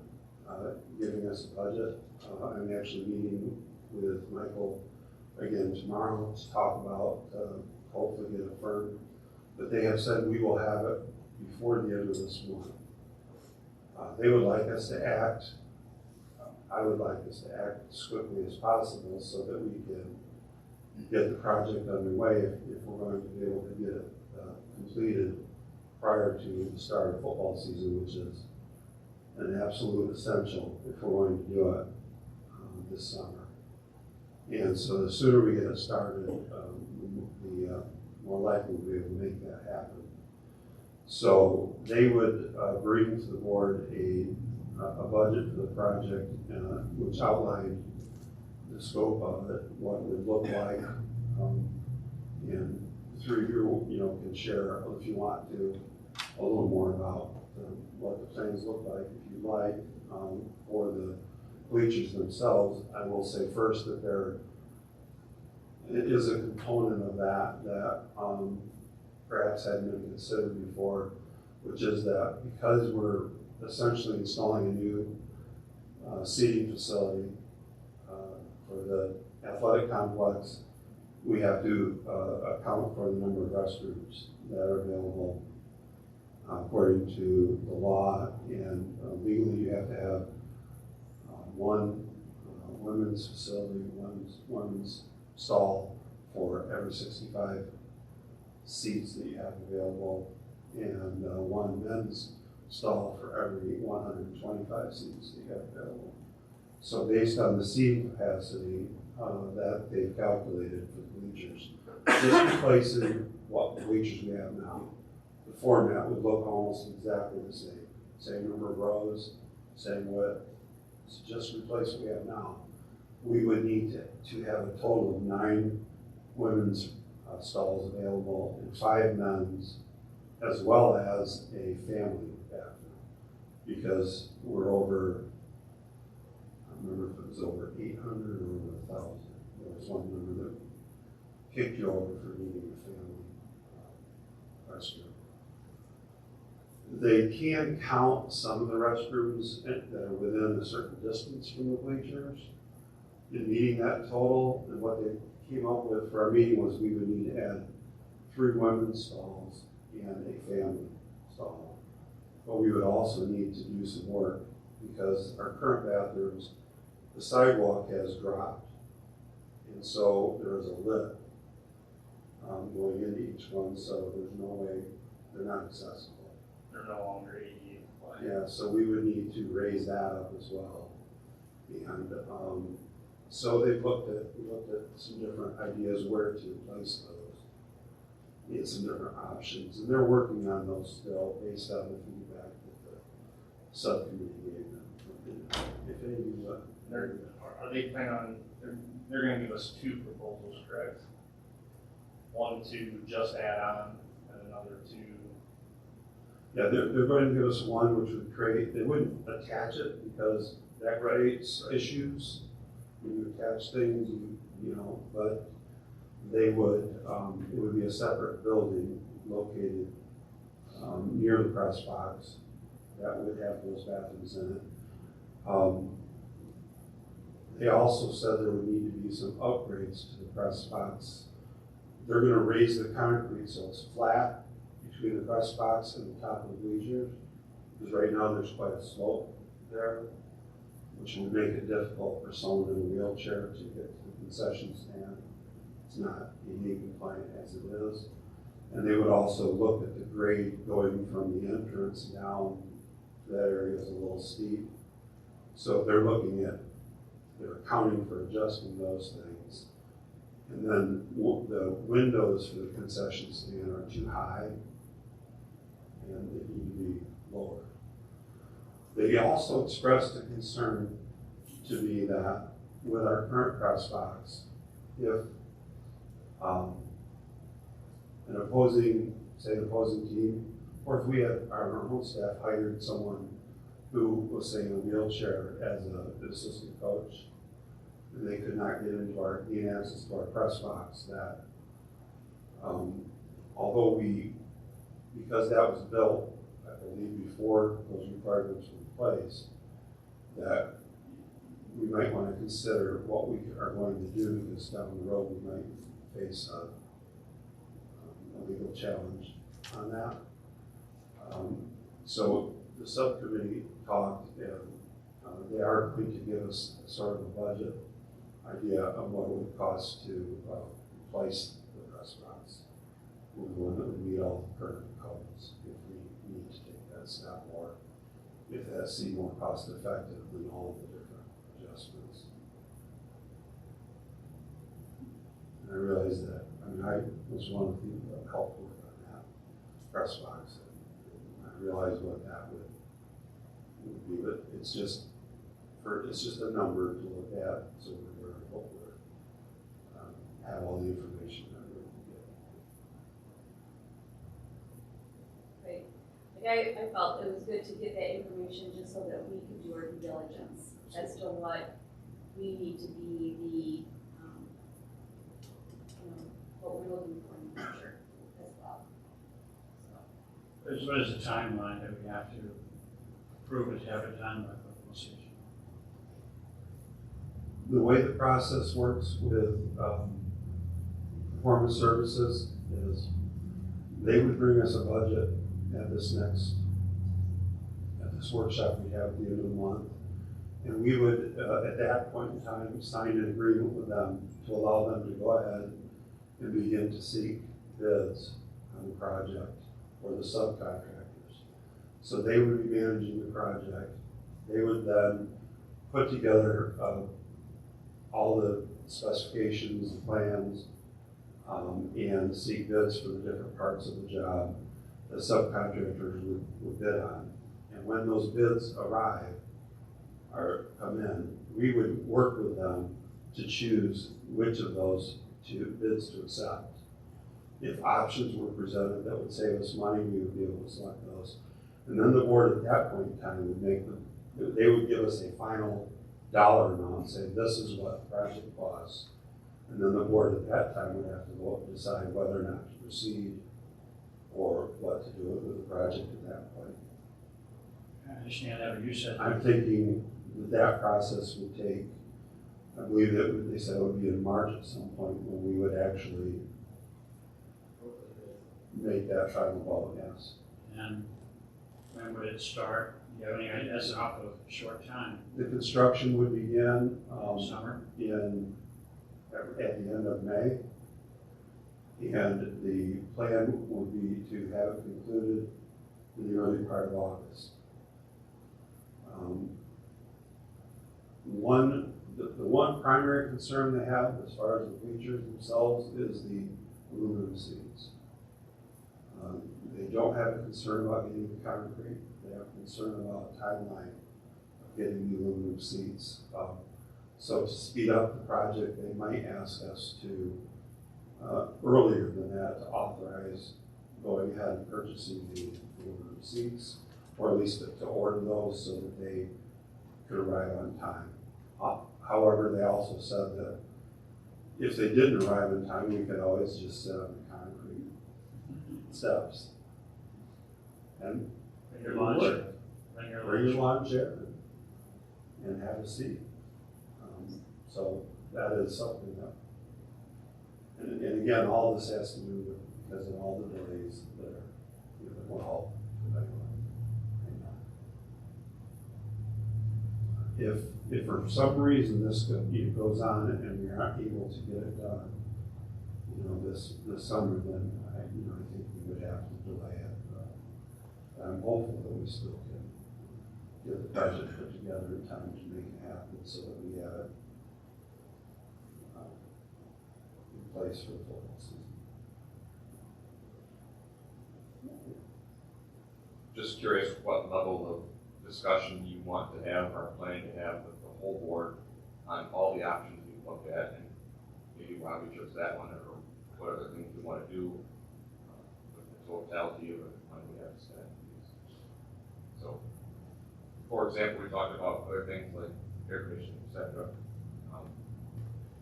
giving us a budget. I'm actually meeting with Michael again tomorrow to talk about, hopefully get it firm. But they have said we will have it before the end of this month. They would like us to act, I would like us to act as quickly as possible so that we can get the project underway if we're going to be able to get it completed prior to the start of football season, which is an absolute essential if we're going to do it this summer. And so the sooner we get it started, the more likely we'll be able to make that happen. So they would bring to the board a budget for the project, which outlined the scope of it, what it would look like, and the three of you can share, if you want to, a little more about what the plans look like, if you'd like, for the bleachers themselves, I will say first that there is a component of that perhaps hadn't been considered before, which is that because we're essentially installing a new seating facility for the athletic complex, we have to account for the number of restrooms that are available according to the law, and legally you have to have one women's facility, women's stall for every 65 seats that you have available, and one men's stall for every 125 seats that you have available. So based on the seating capacity that they've calculated for the bleachers, just replacing what the bleachers we have now, the format would look almost exactly the same. Same number of rows, same width. So just replace what we have now. We would need to have a total of 9 women's stalls available and 5 men's, as well as a family bathroom, because we're over, I remember if it was over 800 or over 1,000. There was one number that kicked you over for needing a family restroom. They can count some of the restrooms that are within a certain distance from the bleachers in meeting that total, and what they came up with for our meeting was we would need to add 3 women's stalls and a family stall. But we would also need to do some work because our current bathrooms, the sidewalk has dropped, and so there is a lip going into each one, so there's no way, they're not accessible. They're no longer ADA compliant. Yeah, so we would need to raise that up as well. And so we looked at some different ideas where to place those. We had some different options, and they're working on those still based on the feedback that the subcommittee gave them. If any of you Are they planning on, they're gonna give us 2 proposals, correct? One to just add on, and another to. Yeah, they're going to give us one which would create, they wouldn't attach it because that creates issues. When you attach things, you know, but they would, it would be a separate building located near the press box that would have those bathrooms in it. They also said there would need to be some upgrades to the press box. They're going to raise the concrete so it's flat between the press box and the top of the bleachers, because right now there's quite a slope there, which would make it difficult for someone in a wheelchair to get to the concession stand. It's not ADA compliant as it is. And they would also look at the grade going from the entrance down. That area is a little steep. So they're accounting for adjusting those things. And then the windows for the concession stand are too high, and they need to be lower. They also expressed a concern to me that with our current press box, if an opposing team, or if we had our own staff hired someone who was, say, in a wheelchair as an assistant coach, and they could not get into gain access to our press box, that although because that was built, I believe, before those requirements were in place, that we might want to consider what we are going to do, because down the road we might face a legal challenge on that. So the subcommittee talked, and they are going to give us sort of a budget idea of what it would cost to replace the press box with one that would meet all the current codes if we need to take that step, or if that seemed more cost effective than all of the different adjustments. And I realized that, I was one of the people that helped work on that press box. And I realized what that would be, but it's just a number to look at, so we're aware of what we're have all the information that we're going to get. Great. I Like I felt it was good to get that information just so that we could do our due diligence as to what we need to be the, what we're looking for in the future as well. So. What is the timeline that we have to prove it to have it done by? We'll see. The way the process works with performance services is they would bring us a budget at this workshop we have at the end of the month. And we would, at that point in time, sign an agreement with them to allow them to go ahead and begin to seek bids on the project or the subcontractors. So they would be managing the project. They would then put together all the specifications, the plans, and seek bids for the different parts of the job the subcontractors would bid on. And when those bids arrive or come in, we would work with them to choose which of those two bids to accept. If options were presented that would save us money, we would be able to select those. And then the board at that point in time would make them, they would give us a final dollar amount and say, this is what the project costs. And then the board at that time would have to vote and decide whether or not to proceed or what to do with the project at that point. I understand that, but you said. I'm thinking that process would take, I believe they said it would be in March at some point when we would actually make that final vote, yes. And when would it start? Do you have any idea? That's an awful short time. The construction would begin Summer? at the end of May. And the plan would be to have it concluded in the early part of August. The one primary concern they have as far as the bleachers themselves is the aluminum seats. They don't have a concern about getting the concrete. They have a concern about the timeline of getting the aluminum seats. So to speed up the project, they might ask us to, earlier than that, to authorize going ahead and purchasing the aluminum seats, or at least to order those so that they could arrive on time. However, they also said that if they didn't arrive in time, we could always just sit on the concrete steps and Bring your lawn chair. bring your lawn chair and have a seat. So that is something that, and again, all this has to do with because of all the delays that are, that will help. If for some reason this goes on and we aren't able to get it done, this summer, then I think we would have to delay it. I'm hopeful that we still can get the project put together in time to make it happen so that we have it in place for the fall season. Just curious what level of discussion you want to have or planning to have with the whole board on all the options you looked at, and maybe why we chose that one, or what other things we want to do with the totality of the money we have to spend. So, for example, we talked about other things like air conditioning, etc.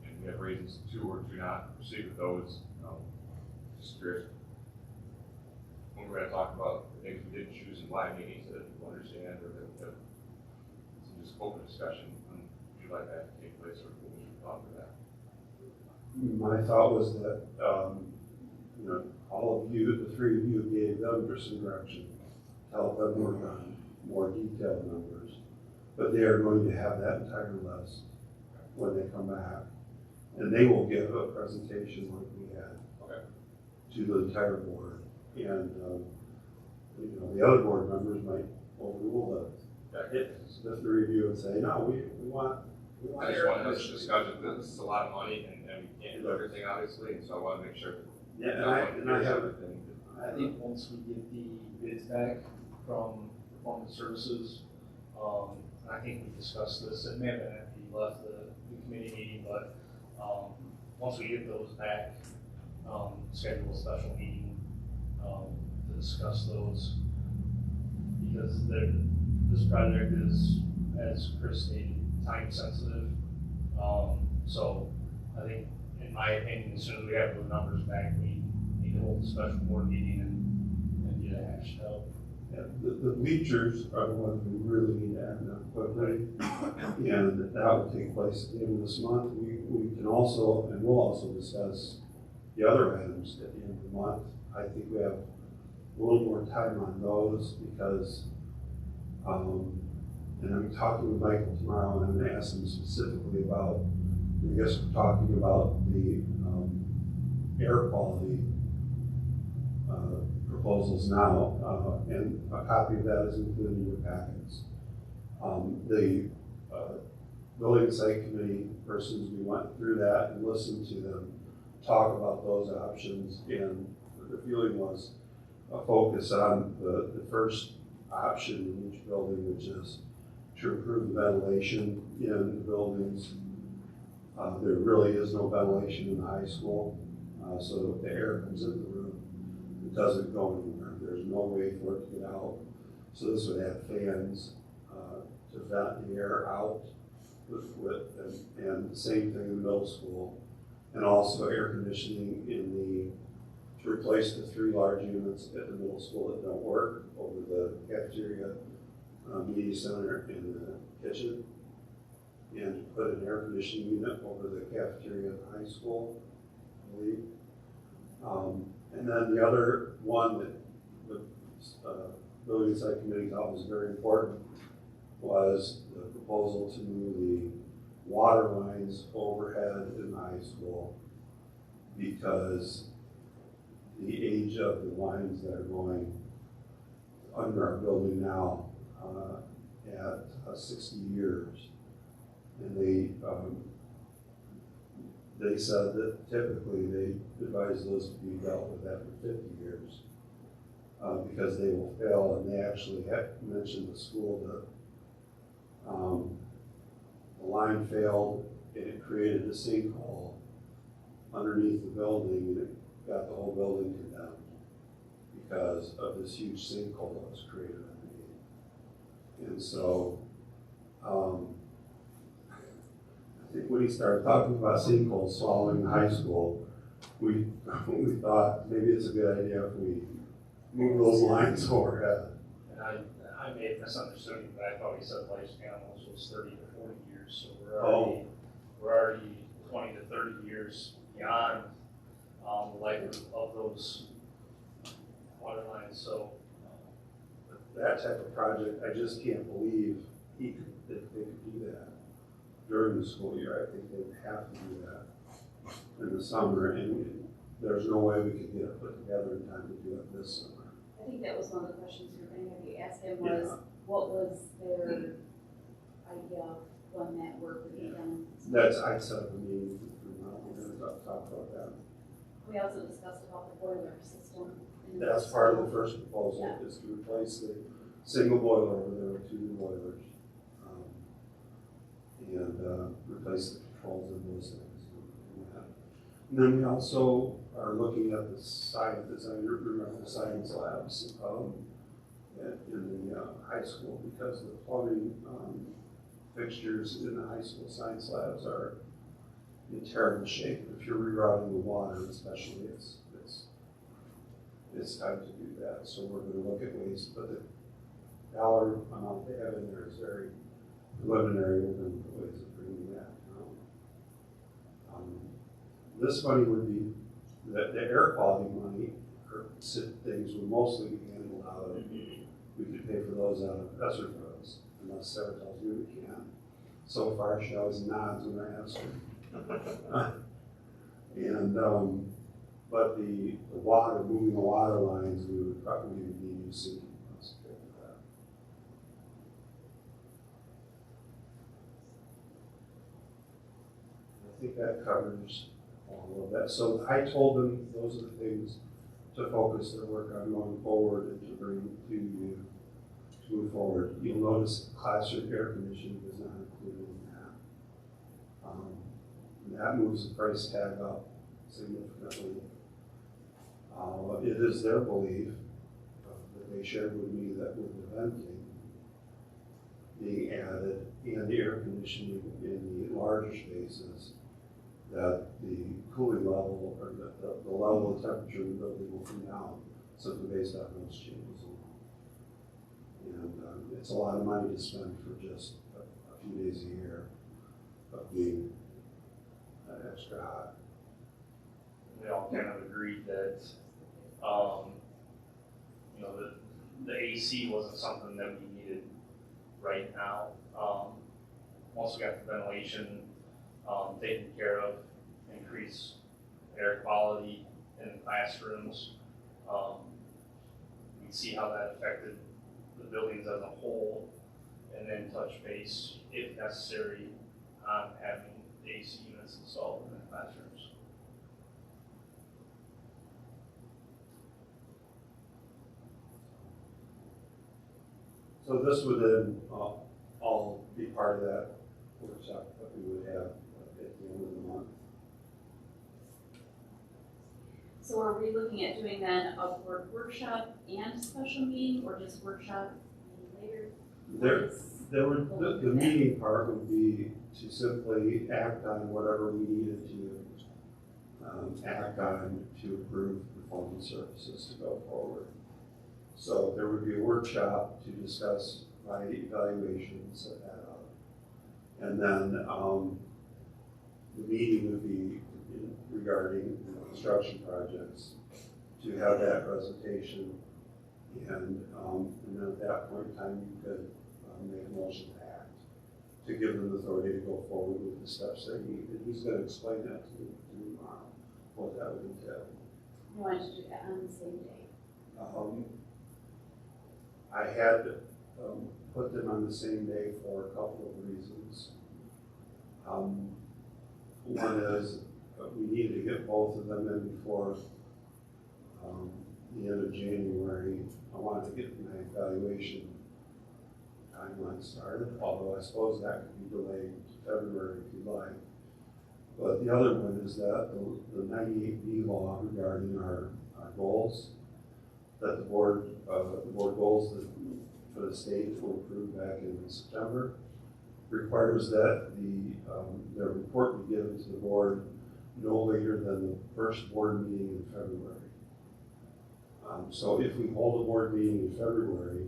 And we have reasons to or to not proceed with those. Just curious. When we're going to talk about the things we didn't choose and why, maybe so that people understand, or that we have some just open discussion, would you like that to take place, or what would you thought of that? My thought was that, all of you, the three of you, gave them some direction to help them work on more detailed numbers. But they are going to have that entire list when they come back. And they will give a presentation like we had to the entire board. And, the other board members might overrule the three of you and say, no, we want I just want to have this discussion, because this is a lot of money, and we can't do everything, obviously, and so I want to make sure. I think once we get the bids back from performance services, I think we discussed this, it may have been after you left the committee meeting, but once we get those back, schedule a special meeting to discuss those. because this project is, as Chris stated, time sensitive. So I think, in my opinion, as soon as we have those numbers back, we need to hold a special board meeting and get it hashed out. Yeah, the bleachers are the ones we really need to act on quickly, and that will take place at the end of this month. We can also, and we'll also discuss the other items at the end of the month. I think we have a little more time on those because, and I'm talking with Michael tomorrow, and I'm going to ask him specifically about, I guess we're talking about the air quality proposals now, and a copy of that is included in your packets. The building and site committee persons, we went through that and listened to them talk about those options, and the feeling was a focus on the first option in each building, which is to improve the ventilation in the buildings. There really is no ventilation in the high school, so the air comes into the room. It doesn't go anywhere. There's no way for it to get out. So this would have fans to vent the air out and the same thing in the middle school. And also air conditioning to replace the 3 large units at the middle school that don't work over the cafeteria, media center, and the kitchen. And to put an air conditioning unit over the cafeteria at the high school, I believe. And then the other one that the Building and Site Committee thought was very important was the proposal to move the water lines overhead in the high school, because the age of the lines that are going under our building now at 60 years. And they said that typically they advise those to be dealt with after 50 years because they will fail, and they actually mentioned the school that the line failed and it created a sinkhole underneath the building, and it got the whole building condemned because of this huge sinkhole that was created underneath. And so I think when he started talking about sinkholes swallowing the high school, we thought maybe it's a good idea if we move those lines overhead. And I may have misunderstood him, but I thought he said lifespan was 30 to 40 years, so we're already 20 to 30 years beyond the life of those water lines. So that type of project, I just can't believe that they could do that during the school year. I think they would have to do that in the summer, and there's no way we could get it put together in time to do it this summer. I think that was one of the questions you were going to have you ask him was, what was their idea when that work would be done? I set up a meeting, we're going to talk about that. We also discussed about the boiler system. That's part of the first proposal, is to replace the single boiler over there with 2 new boilers. And replace the controls and those things. And then we also are looking at the science, as I remember, the science labs in the high school, because the plumbing fixtures in the high school science labs are in terrible shape. If you're rerouting the water, especially, it's time to do that. So we're going to look at ways, but the dollar amount they have in there is very preliminary. We're going to look at ways of bringing that down. This money would be, the air quality money or things would mostly be handled out of, we could pay for those out of ESSER funds, unless Sarah tells me we can. So far, she always nods when I ask her. And, but the water, moving the water lines, we would probably need new sinking funds to pay for that. I think that covers all of that. So I told them those are the things to focus their work on going forward and to bring to you to move forward. You'll notice classroom air conditioning is not included in that. And that moves the price tag up significantly. It is their belief that they shared with me that with the venting being added and the air conditioning in the larger spaces, that the cooling level or the level of temperature in the building will come down simply based on those changes alone. And it's a lot of money to spend for just a few days a year of being extra hot. We all kind of agreed that, you know, the AC wasn't something that we needed right now. Once we got the ventilation taken care of, increase air quality in the classrooms, we see how that affected the buildings as a whole, and then touch base, if necessary, on having AC units installed in the classrooms. So this would then all be part of that workshop that we would have at the end of the month. So are we looking at doing then a board workshop and special meeting, or just workshop and later? The meeting part would be to simply act on whatever we needed to act on to improve performance services to go forward. So there would be a workshop to discuss my evaluation, set that up. And then the meeting would be regarding construction projects, to have that presentation. And then at that point in time, you could make a motion to act, to give them the authority to go forward with the steps they need. And he's going to explain that to you tomorrow, what that would entail. You wanted to do that on the same day? I had put them on the same day for a couple of reasons. One is we needed to get both of them in before the end of January. I wanted to get my evaluation timeline started, although I suppose that could be delayed to February if you'd like. But the other one is that the 98B law regarding our goals, that the board goals that for the state were approved back in September, requires that the report be given to the board no later than the first board meeting in February. So if we hold a board meeting in February,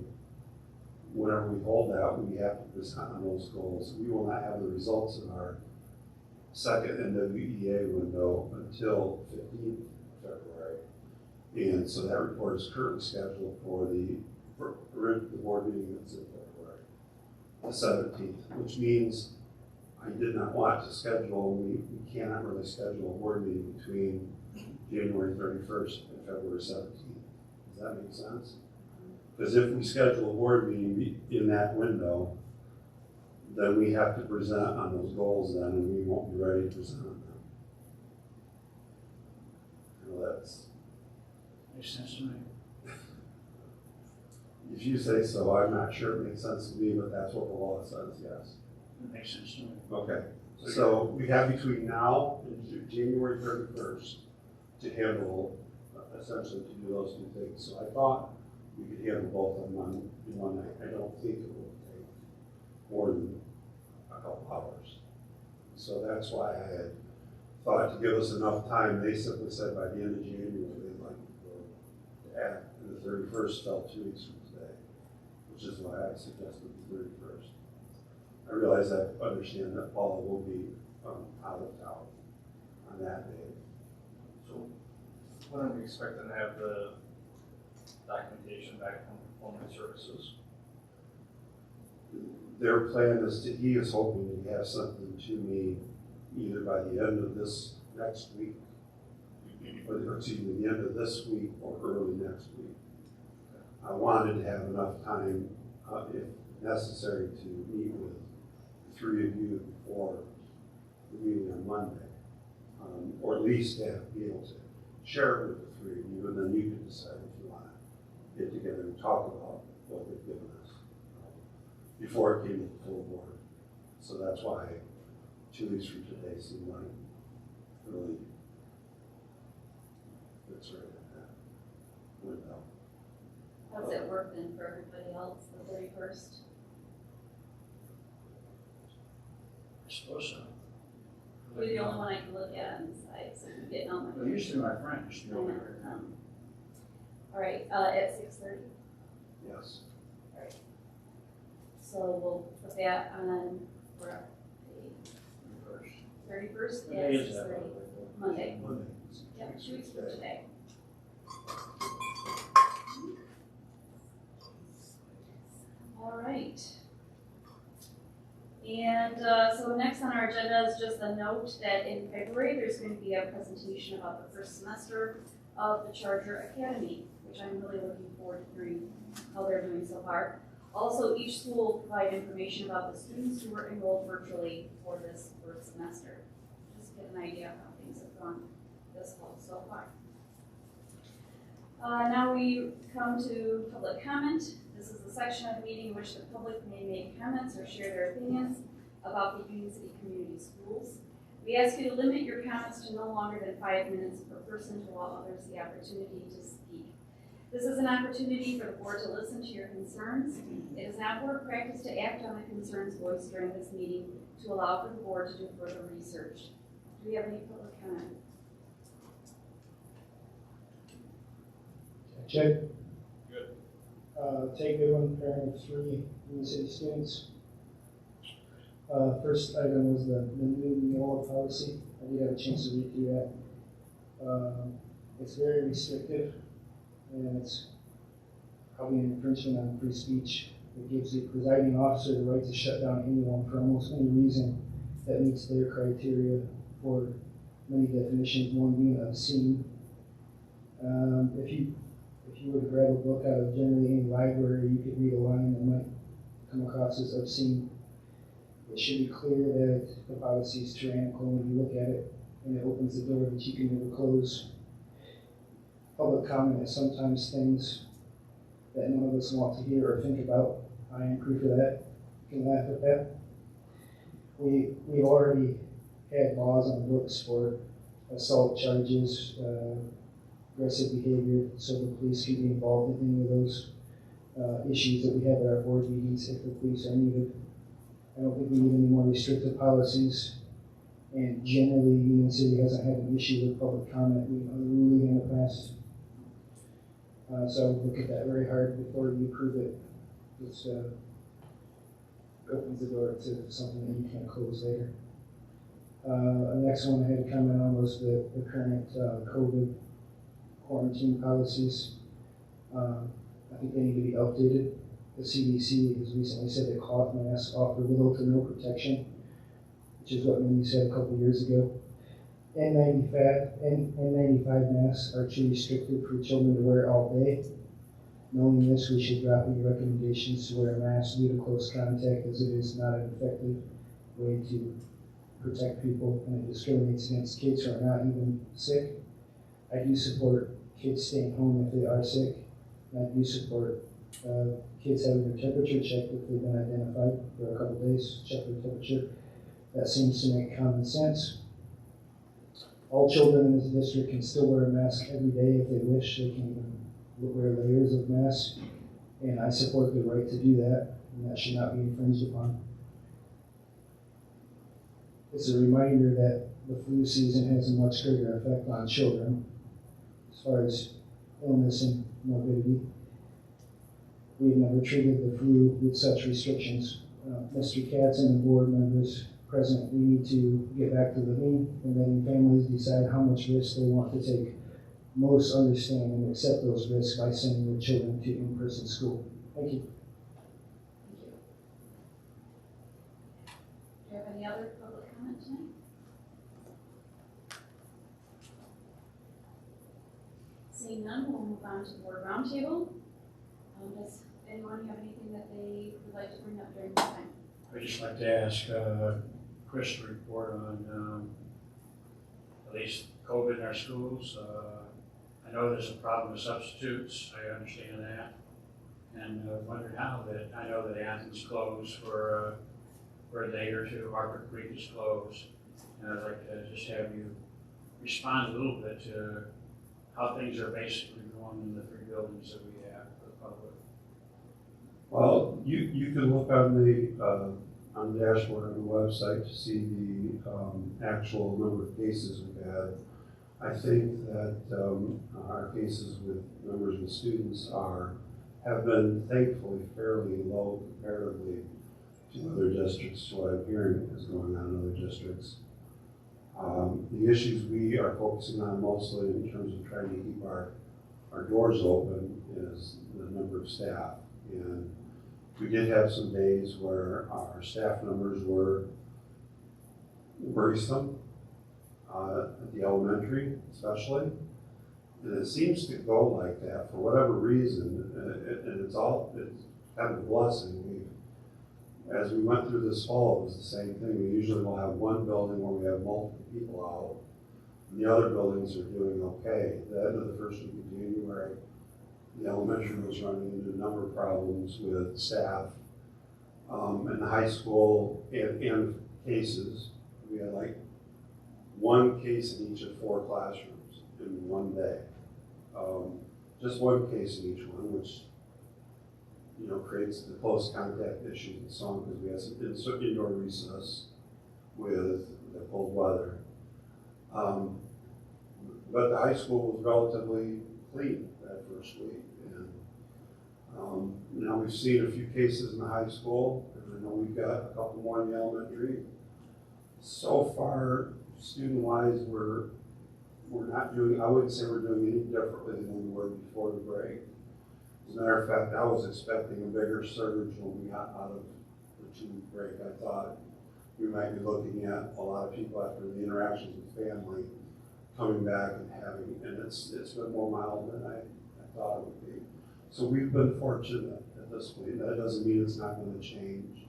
whenever we hold that, we have to present on those goals. We will not have the results of our second NWEA window until 15th February. And so that report is currently scheduled for the board meeting that's in February, the 17th, which means I did not want to schedule, we cannot really schedule a board meeting between January 31st and February 17th. Does that make sense? Because if we schedule a board meeting in that window, then we have to present on those goals then, and we won't be ready to present on them. That's Makes sense to me. If you say so, I'm not sure it makes sense to me, but that's what the law says, yes. It makes sense to me. Okay, so we have between now and January 31st to handle, essentially to do those two things. So I thought we could handle both of them in one night. I don't think it will take more than a couple hours. So that's why I had thought to give us enough time. They simply said by the end of January, they'd like to go to act, and the 31st fell 2 weeks from today, which is why I suggested the 31st. I realize I understand that Paula will be out of town on that day. So when are we expecting to have the documentation back from Performance Services? Their plan is he is hoping to have something to me either by the end of this next week, or excuse me, the end of this week or early next week. I wanted to have enough time, if necessary, to meet with the three of you before the meeting on Monday, or at least to be able to share it with the three of you, and then you can decide if you want to get together and talk about what they've given us before it came to the full board. So that's why 2 weeks from today seemed like really fits right in that window. How's it work then for everybody else, the 31st? I suppose so. You're the only one I can look at on the side, so I'm getting on Well, my. usually my friend used to be over here. All right, at 6:30. Yes. So we'll put that on for the 31st What at day is that? 6:30, Monday. Monday. Yep, 2 weeks from today. All right. And so next on our agenda is just a note that in February, there's going to be a presentation about the first semester of the Charter Academy, which I'm really looking forward to hearing how they're doing so far. Also, each school will provide information about the students who were enrolled virtually for this first semester. Just get an idea of how things have gone this fall so far. Now we come to public comment. This is the section of the meeting in which the public may make comments or share their opinions about the Union City Community Schools. We ask you to limit your comments to no longer than 5 minutes per person to allow others the opportunity to speak. This is an opportunity for the board to listen to your concerns. It is not board practice to act on the concerns voiced during this meeting to allow for the board to do further research. Do we have any public comment? Check. Good. Take good one, parent of 3 Union City students. First item was the new Neola policy. I did have a chance to read through that. It's very restrictive, and it's probably an infringement on free speech. It gives the presiding officer the right to shut down anyone for almost any reason that meets their criteria for many definitions, one being obscene. If you were to grab a book out of generally any library, you could read a line that might come across as obscene. It should be clear that the policy is tyrannical when you look at it, and it opens the door that you can never close. Public comment is sometimes things that none of us want to hear or think about. I am proof of that. You can laugh at that. We've already had laws on the books for assault charges, aggressive behavior, so the police can be involved in any of those issues that we have at our board meetings if the police are needed. I don't think we need any more restrictive policies, and generally Union City hasn't had an issue with public comment being unruly in the past. So I would look at that very hard before you approve it. This opens the door to something that you can't close later. The next one I had to comment on was the current COVID quarantine policies. I think they need to be updated. The CDC has recently said that cloth masks offer little to no protection, which is what Mindy said a couple years ago. N95 masks are too restrictive for children to wear all day. Knowing this, we should drop any recommendations to wear a mask due to close contact, as it is not an effective way to protect people, and it discriminates against kids who are not even sick. I do support kids staying home if they are sick. And I do support kids having their temperature checked if they've been identified for a couple of days, check their temperature. That seems to make common sense. All children in this district can still wear a mask every day if they wish. They can even wear layers of masks, and I support the right to do that, and that should not be infringed upon. It's a reminder that the flu season has a much greater effect on children as far as illness and morbidity. We've never treated the flu with such restrictions. Mr. Katz and the board members present, we need to get back to living and letting families decide how much risk they want to take. Most understand and accept those risks by sending their children to in-person school. Thank you. Thank you. Do you have any other public comment tonight? Seeing none, we'll move on to the board roundtable. Does anyone have anything that they would like to bring up during this time? I'd just like to ask Chris to report on at least COVID in our schools. I know there's a problem with substitutes. I understand that. And wondered how that, I know that Athens closed for a day or two. Harper Creek is closed. And I'd like to just have you respond a little bit to how things are basically going in the 3 buildings that we have for the public. Well, you can look on the dashboard on the website to see the actual number of cases we've had. I think that our cases with numbers of students have been thankfully fairly low comparatively to other districts, to what I'm hearing is going on in other districts. The issues we are focusing on mostly in terms of trying to keep our doors open is the number of staff. And we did have some days where our staff numbers were worrisome, at the elementary especially. And it seems to go like that for whatever reason, and it's kind of a blessing. As we went through this fall, it was the same thing. We usually will have one building where we have multiple people out, and the other buildings are doing okay. At the end of the first week of January, the elementary was running into a number of problems with staff. In the high school and cases, we had like one case in each of 4 classrooms in one day. Just one case in each one, which creates the close contact issues and so on, because we had some indoor recess with the cold weather. But the high school was relatively clean that first week. And now we've seen a few cases in the high school, and I know we've got a couple more in the elementary. So far, student-wise, we're not doing, I wouldn't say we're doing any differently than we were before the break. As a matter of fact, I was expecting a bigger surge when we got out of the 2-week break. I thought we might be looking at a lot of people after the interactions with family coming back and it's been more mild than I thought it would be. So we've been fortunate at this point. That doesn't mean it's not going to change.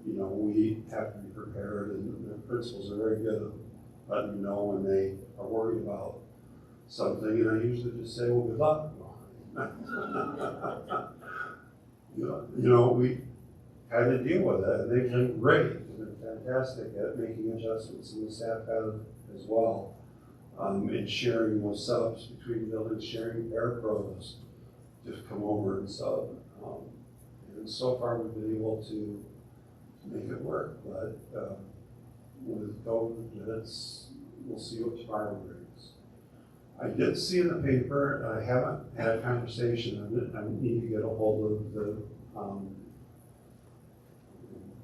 We have to be prepared, and the principals are very good at letting you know when they are worried about something, and I usually just say, well, good luck. We had to deal with it, and they've been great. They've been fantastic at making adjustments, and the staff have as well. And sharing those subs between buildings, sharing Parapros to come over and sub. And so far we've been able to make it work, but with COVID, we'll see what tomorrow brings. I did see in the paper, I haven't had a conversation on it. I need to get a hold of the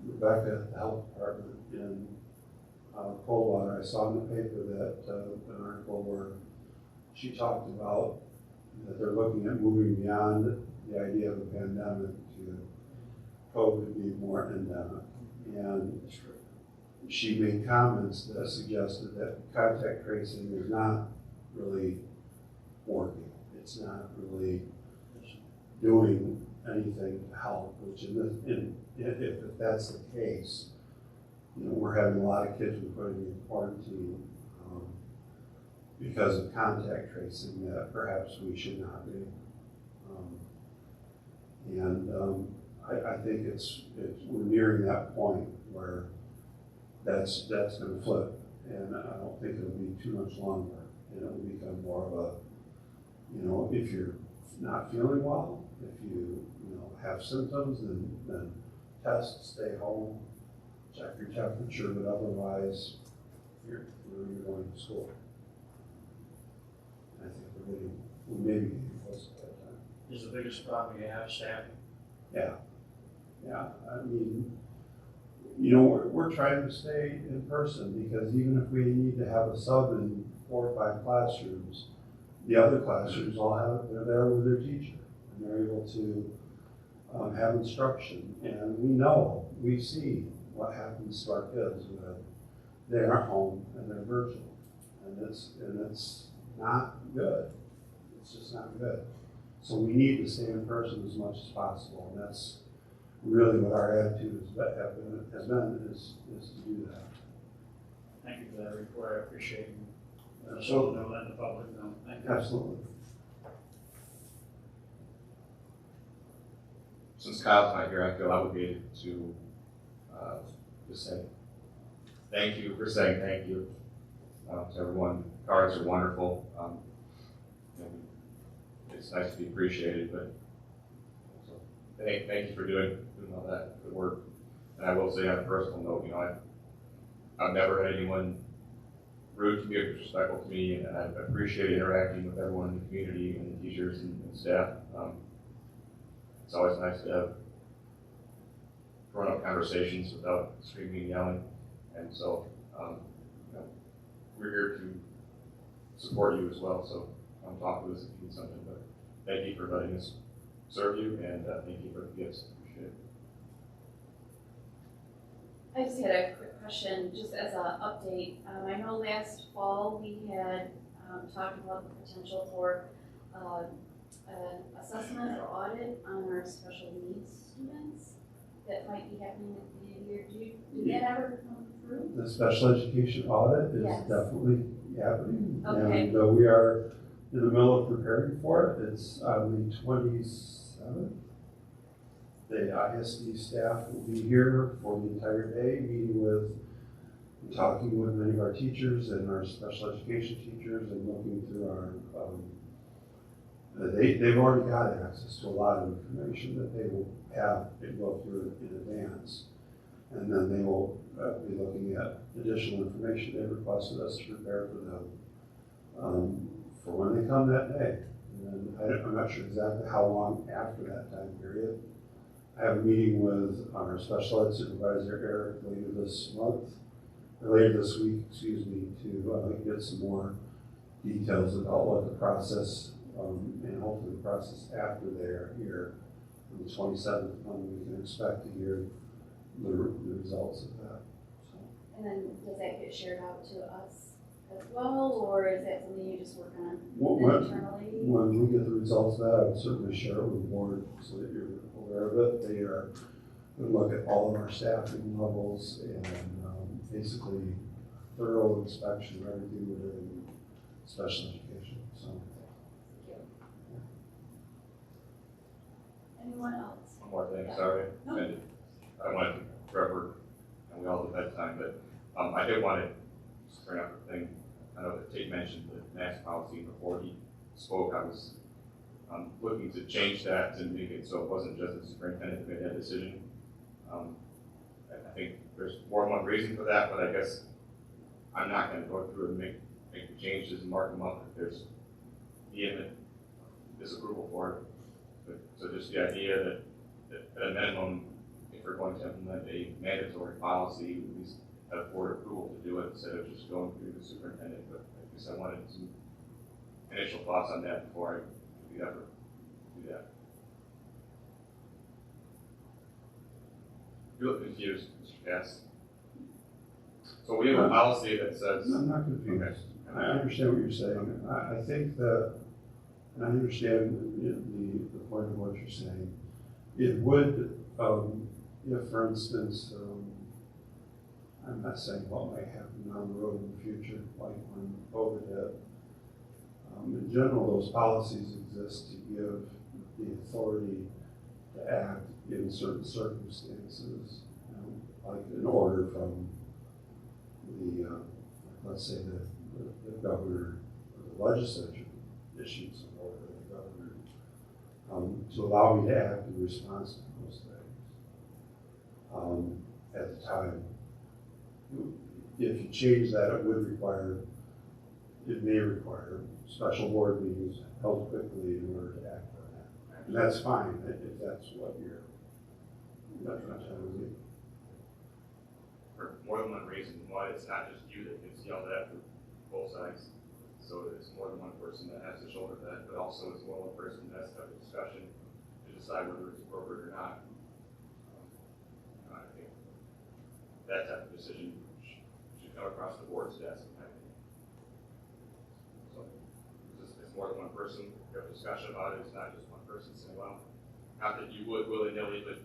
Rebecca at the health department in Coldwater. I saw in the paper that an article where she talked about that they're looking at moving beyond the idea of a pandemic to COVID being more endemic. And she made comments that suggested that contact tracing is not really working. It's not really doing anything to help, which if that's the case, we're having a lot of kids we're putting in quarantine because of contact tracing that perhaps we should not be. I think we're nearing that point where that's going to flip, and I don't think it'll be too much longer. It'll become more of a, if you're not feeling well, if you have symptoms, then test, stay home, check your temperature, but otherwise you're going to school. I think we may be getting close to that time. Is the biggest problem you have staffing? Yeah. I mean, we're trying to stay in person, because even if we need to have a sub in 4 or 5 classrooms, the other classrooms they're there with their teacher, and they're able to have instruction. And we see what happens to our kids when they aren't home and they're virtual, and it's not good. It's just not good. So we need to stay in person as much as possible, and that's really what our attitude has been is to do that. Thank you for that report. I appreciate you. Absolutely. Know that the public know. Thank you. Absolutely. Since Kyle's not here, I feel obligated to just say thank you for saying thank you to everyone. Cards are wonderful. It's nice to be appreciated, but also thank you for doing all that good work. And I will say on a personal note, you know, I've never had anyone rude to me or disrespectful to me, and I appreciate interacting with everyone in the community and the teachers and staff. It's always nice to have grown-up conversations without screaming and yelling, and so you know, we're here to support you as well. So talk with us if you need something. But thank you for letting us serve you, and thank you for the gifts. Appreciate it. I just had a quick question, just as an update. I know last fall we had talked about the potential for an assessment or audit on our special needs students that might be happening at the end of the year. Did that ever come through? The special education audit is Yes. definitely happening. Okay. And we are in the middle of preparing for it. It's on the 27th. The ISD staff will be here for the entire day, talking with many of our teachers and our special education teachers and looking through our, they've already got access to a lot of information that they will have to go through in advance. And then they will be looking at additional information they requested us to prepare for them for when they come that day. And I'm not sure exactly how long after that time period. I have a meeting with our special ed supervisor, Eric, later this week, to get some more details about what the process, and hopefully the process after they're here on the 27th, when we can expect to hear the results of that. So. And then does that get shared out to us as well, or is that something you just work on internally? When we get the results of that, I would certainly share it with the board so that you're aware of it. They are going to look at all of our staffing levels and basically thorough inspection of everything we're doing in special education. So. Anyone else? One more thing, sorry. No. I wanted to cover, and we all have bedtime, but I did want to just bring up a thing. I know that Tate mentioned the mask policy before he spoke. I was looking to change that to make it so it wasn't just the superintendent who made that decision. I think there's more than one reason for that, but I guess I'm not going to go through and make the changes and mark them up if there's vehement disapproval for it. But, so just the idea that at a minimum, if we're going to implement a mandatory policy, we at least have board approval to do it instead of just going through the superintendent. But I guess I wanted some initial thoughts on that before I could ever do that. You look confused, Mr. Cass. So we have a policy that says... I'm not confused. Okay. I understand what you're saying. I think that, and I understand the point of what you're saying. It would, if for instance, I'm not saying what might happen down the road in the future, like when COVID hit. In general, those policies exist to give the authority to act in certain circumstances, like an order from the, let's say the governor or the legislature issues an order to the governor to allow me to act in response to those things. At the time, if you change that, it may require special board meetings held quickly in order to act on that. And that's fine if that's what you're, that's not telling me. For more than one reason. One, it's not just you that gets yelled at from both sides. So it's more than one person that has to shoulder that, but also it's more than one person that has to have a discussion to decide whether it's appropriate or not. I think that type of decision should come across the board's desk. So it's more than one person. You have a discussion about it. It's not just one person saying, well, not that you would willy-nilly, but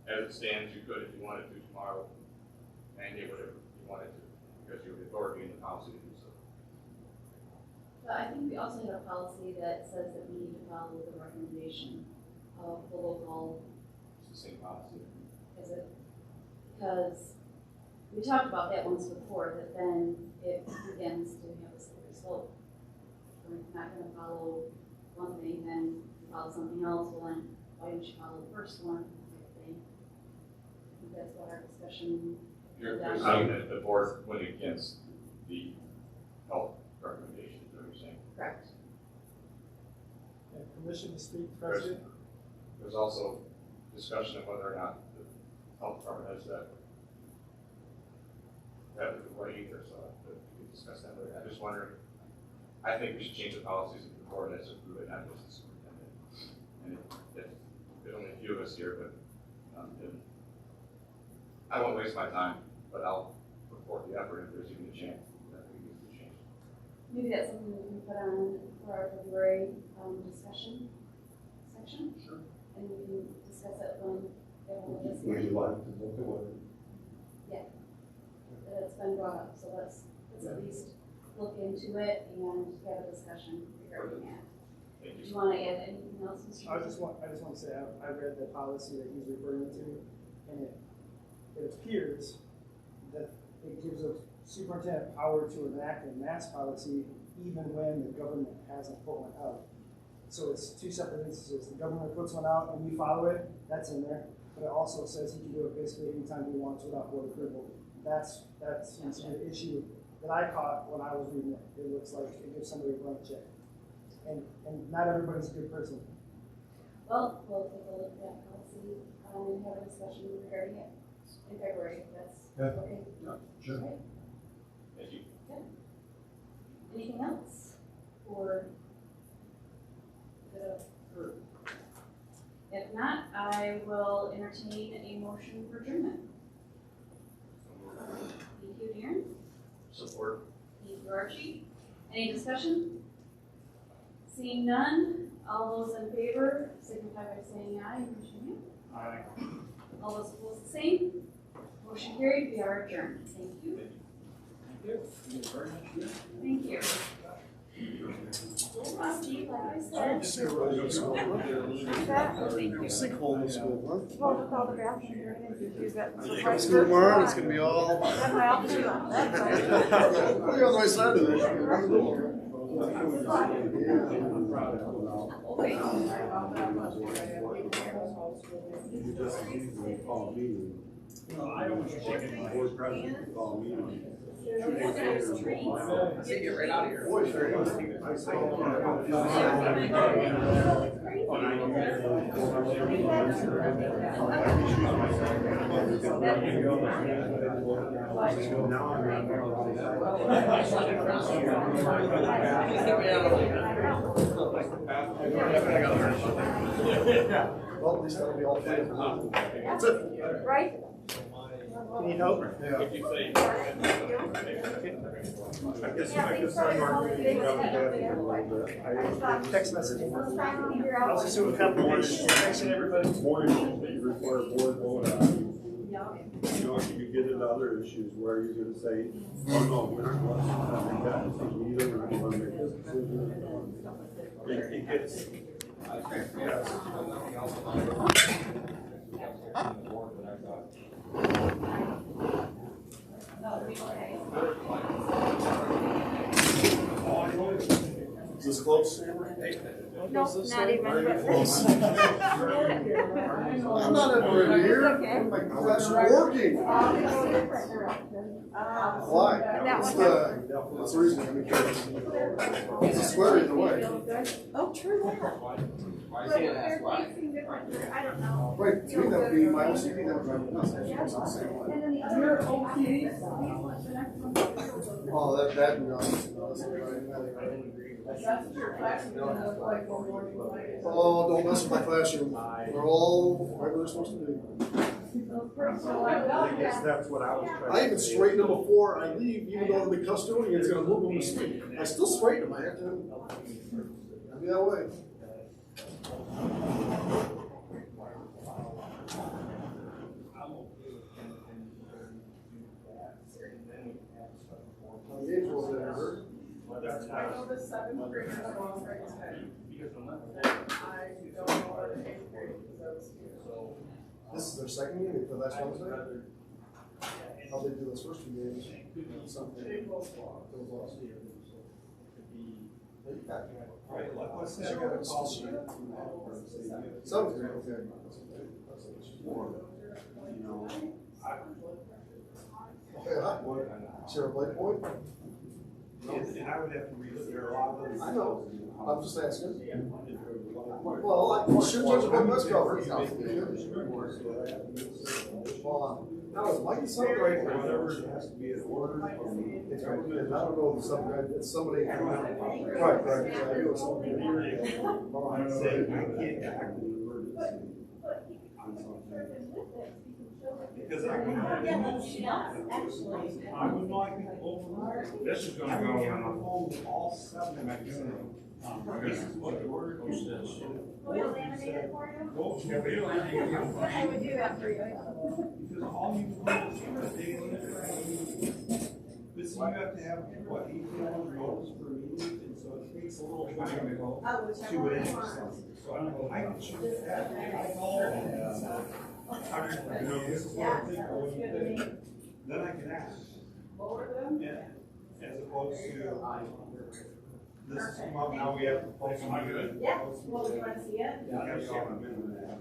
as it stands, you could if you wanted to tomorrow mandate whatever you wanted to, because you have the authority and the policy to do so. But I think we also have a policy that says that we need to follow the recommendation of the local. It's the same policy. Is it? Because we talked about that once before, that then it begins to have a slippery slope. We're not going to follow one thing, then follow something else. Well, then why didn't you follow the first first one, I think that's what our discussion. You're saying that the board went against the health recommendations, is what you're saying? Correct. Permission to speak, President? There's also discussion of whether or not the health department has that right either, so we can discuss that later. I'm just wondering, I think we should change the policies of the board as a group, not just the superintendent. And there's only a few of us here, but I won't waste my time, but I'll report the effort if there's even a chance that we need to change. Maybe that's something we can put on for our February discussion section. Sure. And we can discuss it when everyone is Would here. you like to look at what? That it's been brought up, so let's at least look into it and have a discussion regarding that. Thank Do you. you want to add anything else, Mr. I just want to say, I read the policy that he's referring to, and it appears that it gives a superintendent power to enact a mask policy even when the government hasn't put one out. So it's two separate instances. The government puts one out and we follow it, that's in there. But it also says he can do it basically anytime he wants without board approval. That's the issue that I caught when I was reading it. It looks like it gives somebody a blank check. And not everybody's a good person. Well, we'll take a look at that policy and have a discussion regarding it in February, if that's Yeah. okay. Sure. Right. Thank you. Anything else? Or the group? If not, I will entertain a motion for adjournment. Thank you, Darren. Support. Thank you, Archie. Any discussion? Seeing none, all those in favor signify by saying aye and raising your hand. Aye. All those opposed, the same. Motion carried, we are adjourned. Thank you. Thank you. Rusty, like I said. Sinkhole in school, huh? Well, with all the bathrooms and everything, you get. School tomorrow, it's gonna be all. That's my opposite. We're on my side of it. You just usually call a meeting. I don't want you taking my Board president call a meeting. Get right out of here. Boy, sure. I Well, at least that'll be all fine. That's it. Right? Need help? Yeah. If you say. I guess I'm arguing about that. Text message. I'll just do a couple more. Thanks to everybody. More issues that you require board vote on. You know, you get into other issues where you're gonna say, oh no, we're not going to make that decision either, we're not going to make this decision. It gets. Is this close? No, not even. I'm not ever here. Okay. My class is working. Why? That's the reason I'm here. It's a swear either way. Oh, true. Why is that? Why? I don't know. Right, to me that would be my OCD, that would drive me nuts. It's the same way. And then the other. Oh, that, no, that's right. Oh, don't mess with my classroom. We're all whatever they're supposed to do. I guess that's what I was trying to say. I even straighten them before I leave, even though the custodian's gonna move them to sleep. I still straighten them, I have to. I'll be that way. The age was there. I know the seventh graders are all right today. I don't know what the eighth grade is those two. This is their second game, for last Wednesday? How they do those first two games? Something. They both lost. Those lost. Since you got a call sheet. Seventh grade, okay. for, you know, Sheriff Blake Boyd? and I would have to read there a lot of. I know, I'm just asking. Well, should Judge Boyd must cover it. Well, now is Mikey something right here? Whatever it has to be in order. It's right here, and I don't know if it's somebody. Right. I'm saying I can't act in an emergency on something. Because I would not be over. This is gonna go on, All seven of my this is what the order goes this. Will you laminate it for you? Well, Yeah, we don't have any. I would do that for you. because all you do is but see, you have to have, what, 18 hours notice per meeting, and so it takes a little time to go Oh, whichever to one it. you want. So I don't know, I can choose that, I call them. You know, this is what I think, what you think. Then I can ask. Yeah, as opposed to, this is, well, now we have to post. Am I good? Yeah, well, you want to see it? Yeah, I've got a minute and a half.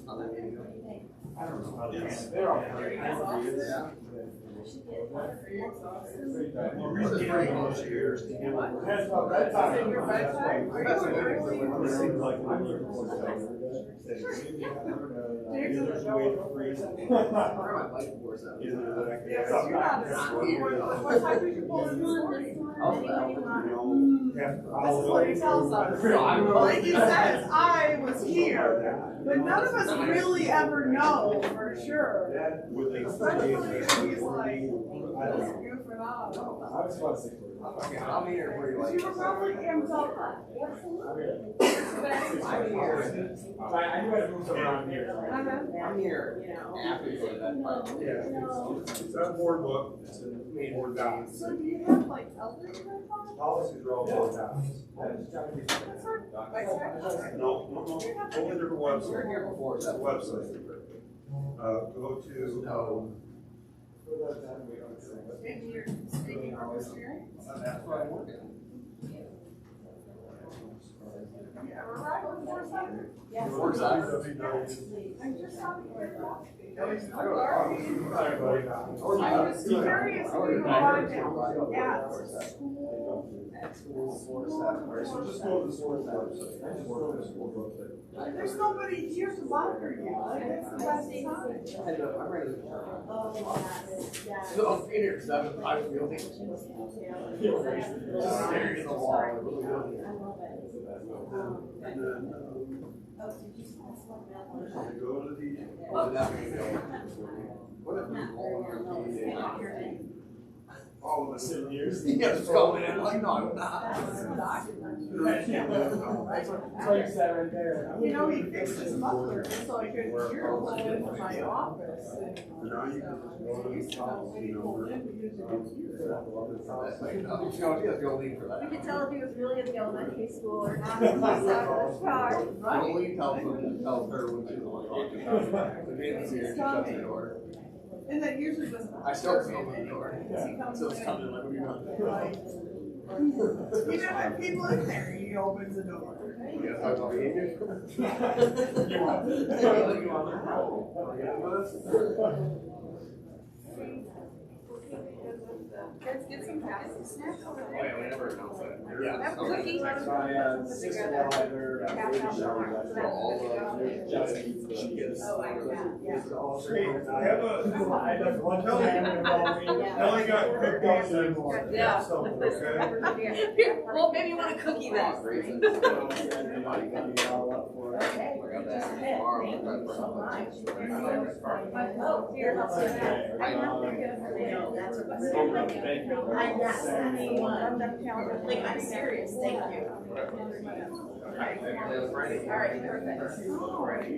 What do you think? I don't know. Yes. They're all. Well, reason for those years to give. That's about that time. Is it your bedtime? Are you worried? It seems like I'm looking for something. Either there's a way to freeze it. Either that I can. You're not a what time did you pull this morning? This is what he tells us. Like he says, I was here, but none of us really ever know for sure. Especially when he's like, just goofing off. I was about 6 I'm here for you. Because you were probably amped up. I'm here. I knew I had to move something around here. I'm here. After you go to that part. Yeah, it's that board book, it's in the board docs. So do you have like elderly on? Policies are all board docs. That's right. No, totally different website. You're here before. It's a website. Go to. No. And you're speaking from experience? That's what I'm working on. You ever ride with 4-7? Yes. Four sides. I'm just talking about I I'm just curious if you arrived at school. So just go to the school website. I just go to the school website. There's nobody here to bother you. It's the best time. I'm ready to Oh, yeah. So I'm here because I've been private building. Staring at the wall. I love it. And then, Oh, did you slow that one? go to the. What if you call her? All of us in here. Yeah, just going in. Like, no, I'm not. That's That's what you said right there. You know, he fixed his muffler so I could hear a little into my office. And Now you can just go to used the to know when he policy pulled number. in, we used to hear. You can tell if he was really in the elementary school or not. He was out of his car. Right. Only tells her when she's on the door. And that usually doesn't. I still see him in the door. Because he comes So it's in. coming like, what are you doing? Like, you know, when people in there, he opens the door. You guys talk about behavior? Let's get some snacks over Oh, yeah, we never announced that. Yeah. Have a cookie. My sister-in-law, they're she gets. Oh, I can, yeah. I have a, Kelly got cookies and Yeah. stuff, okay? Well, maybe you want a cookie then. Okay. Oh, here, let's do that. I know. Like, I'm serious, thank you. All right, perfect. All right. Yeah.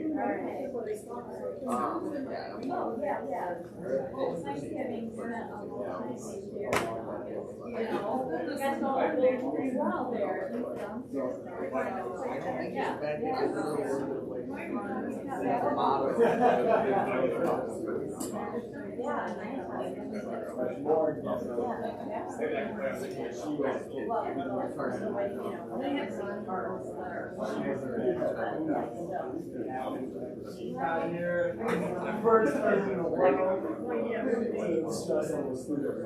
It's nice having you know, you guys all live there pretty well there. got here, the first person in the world to stress on the student.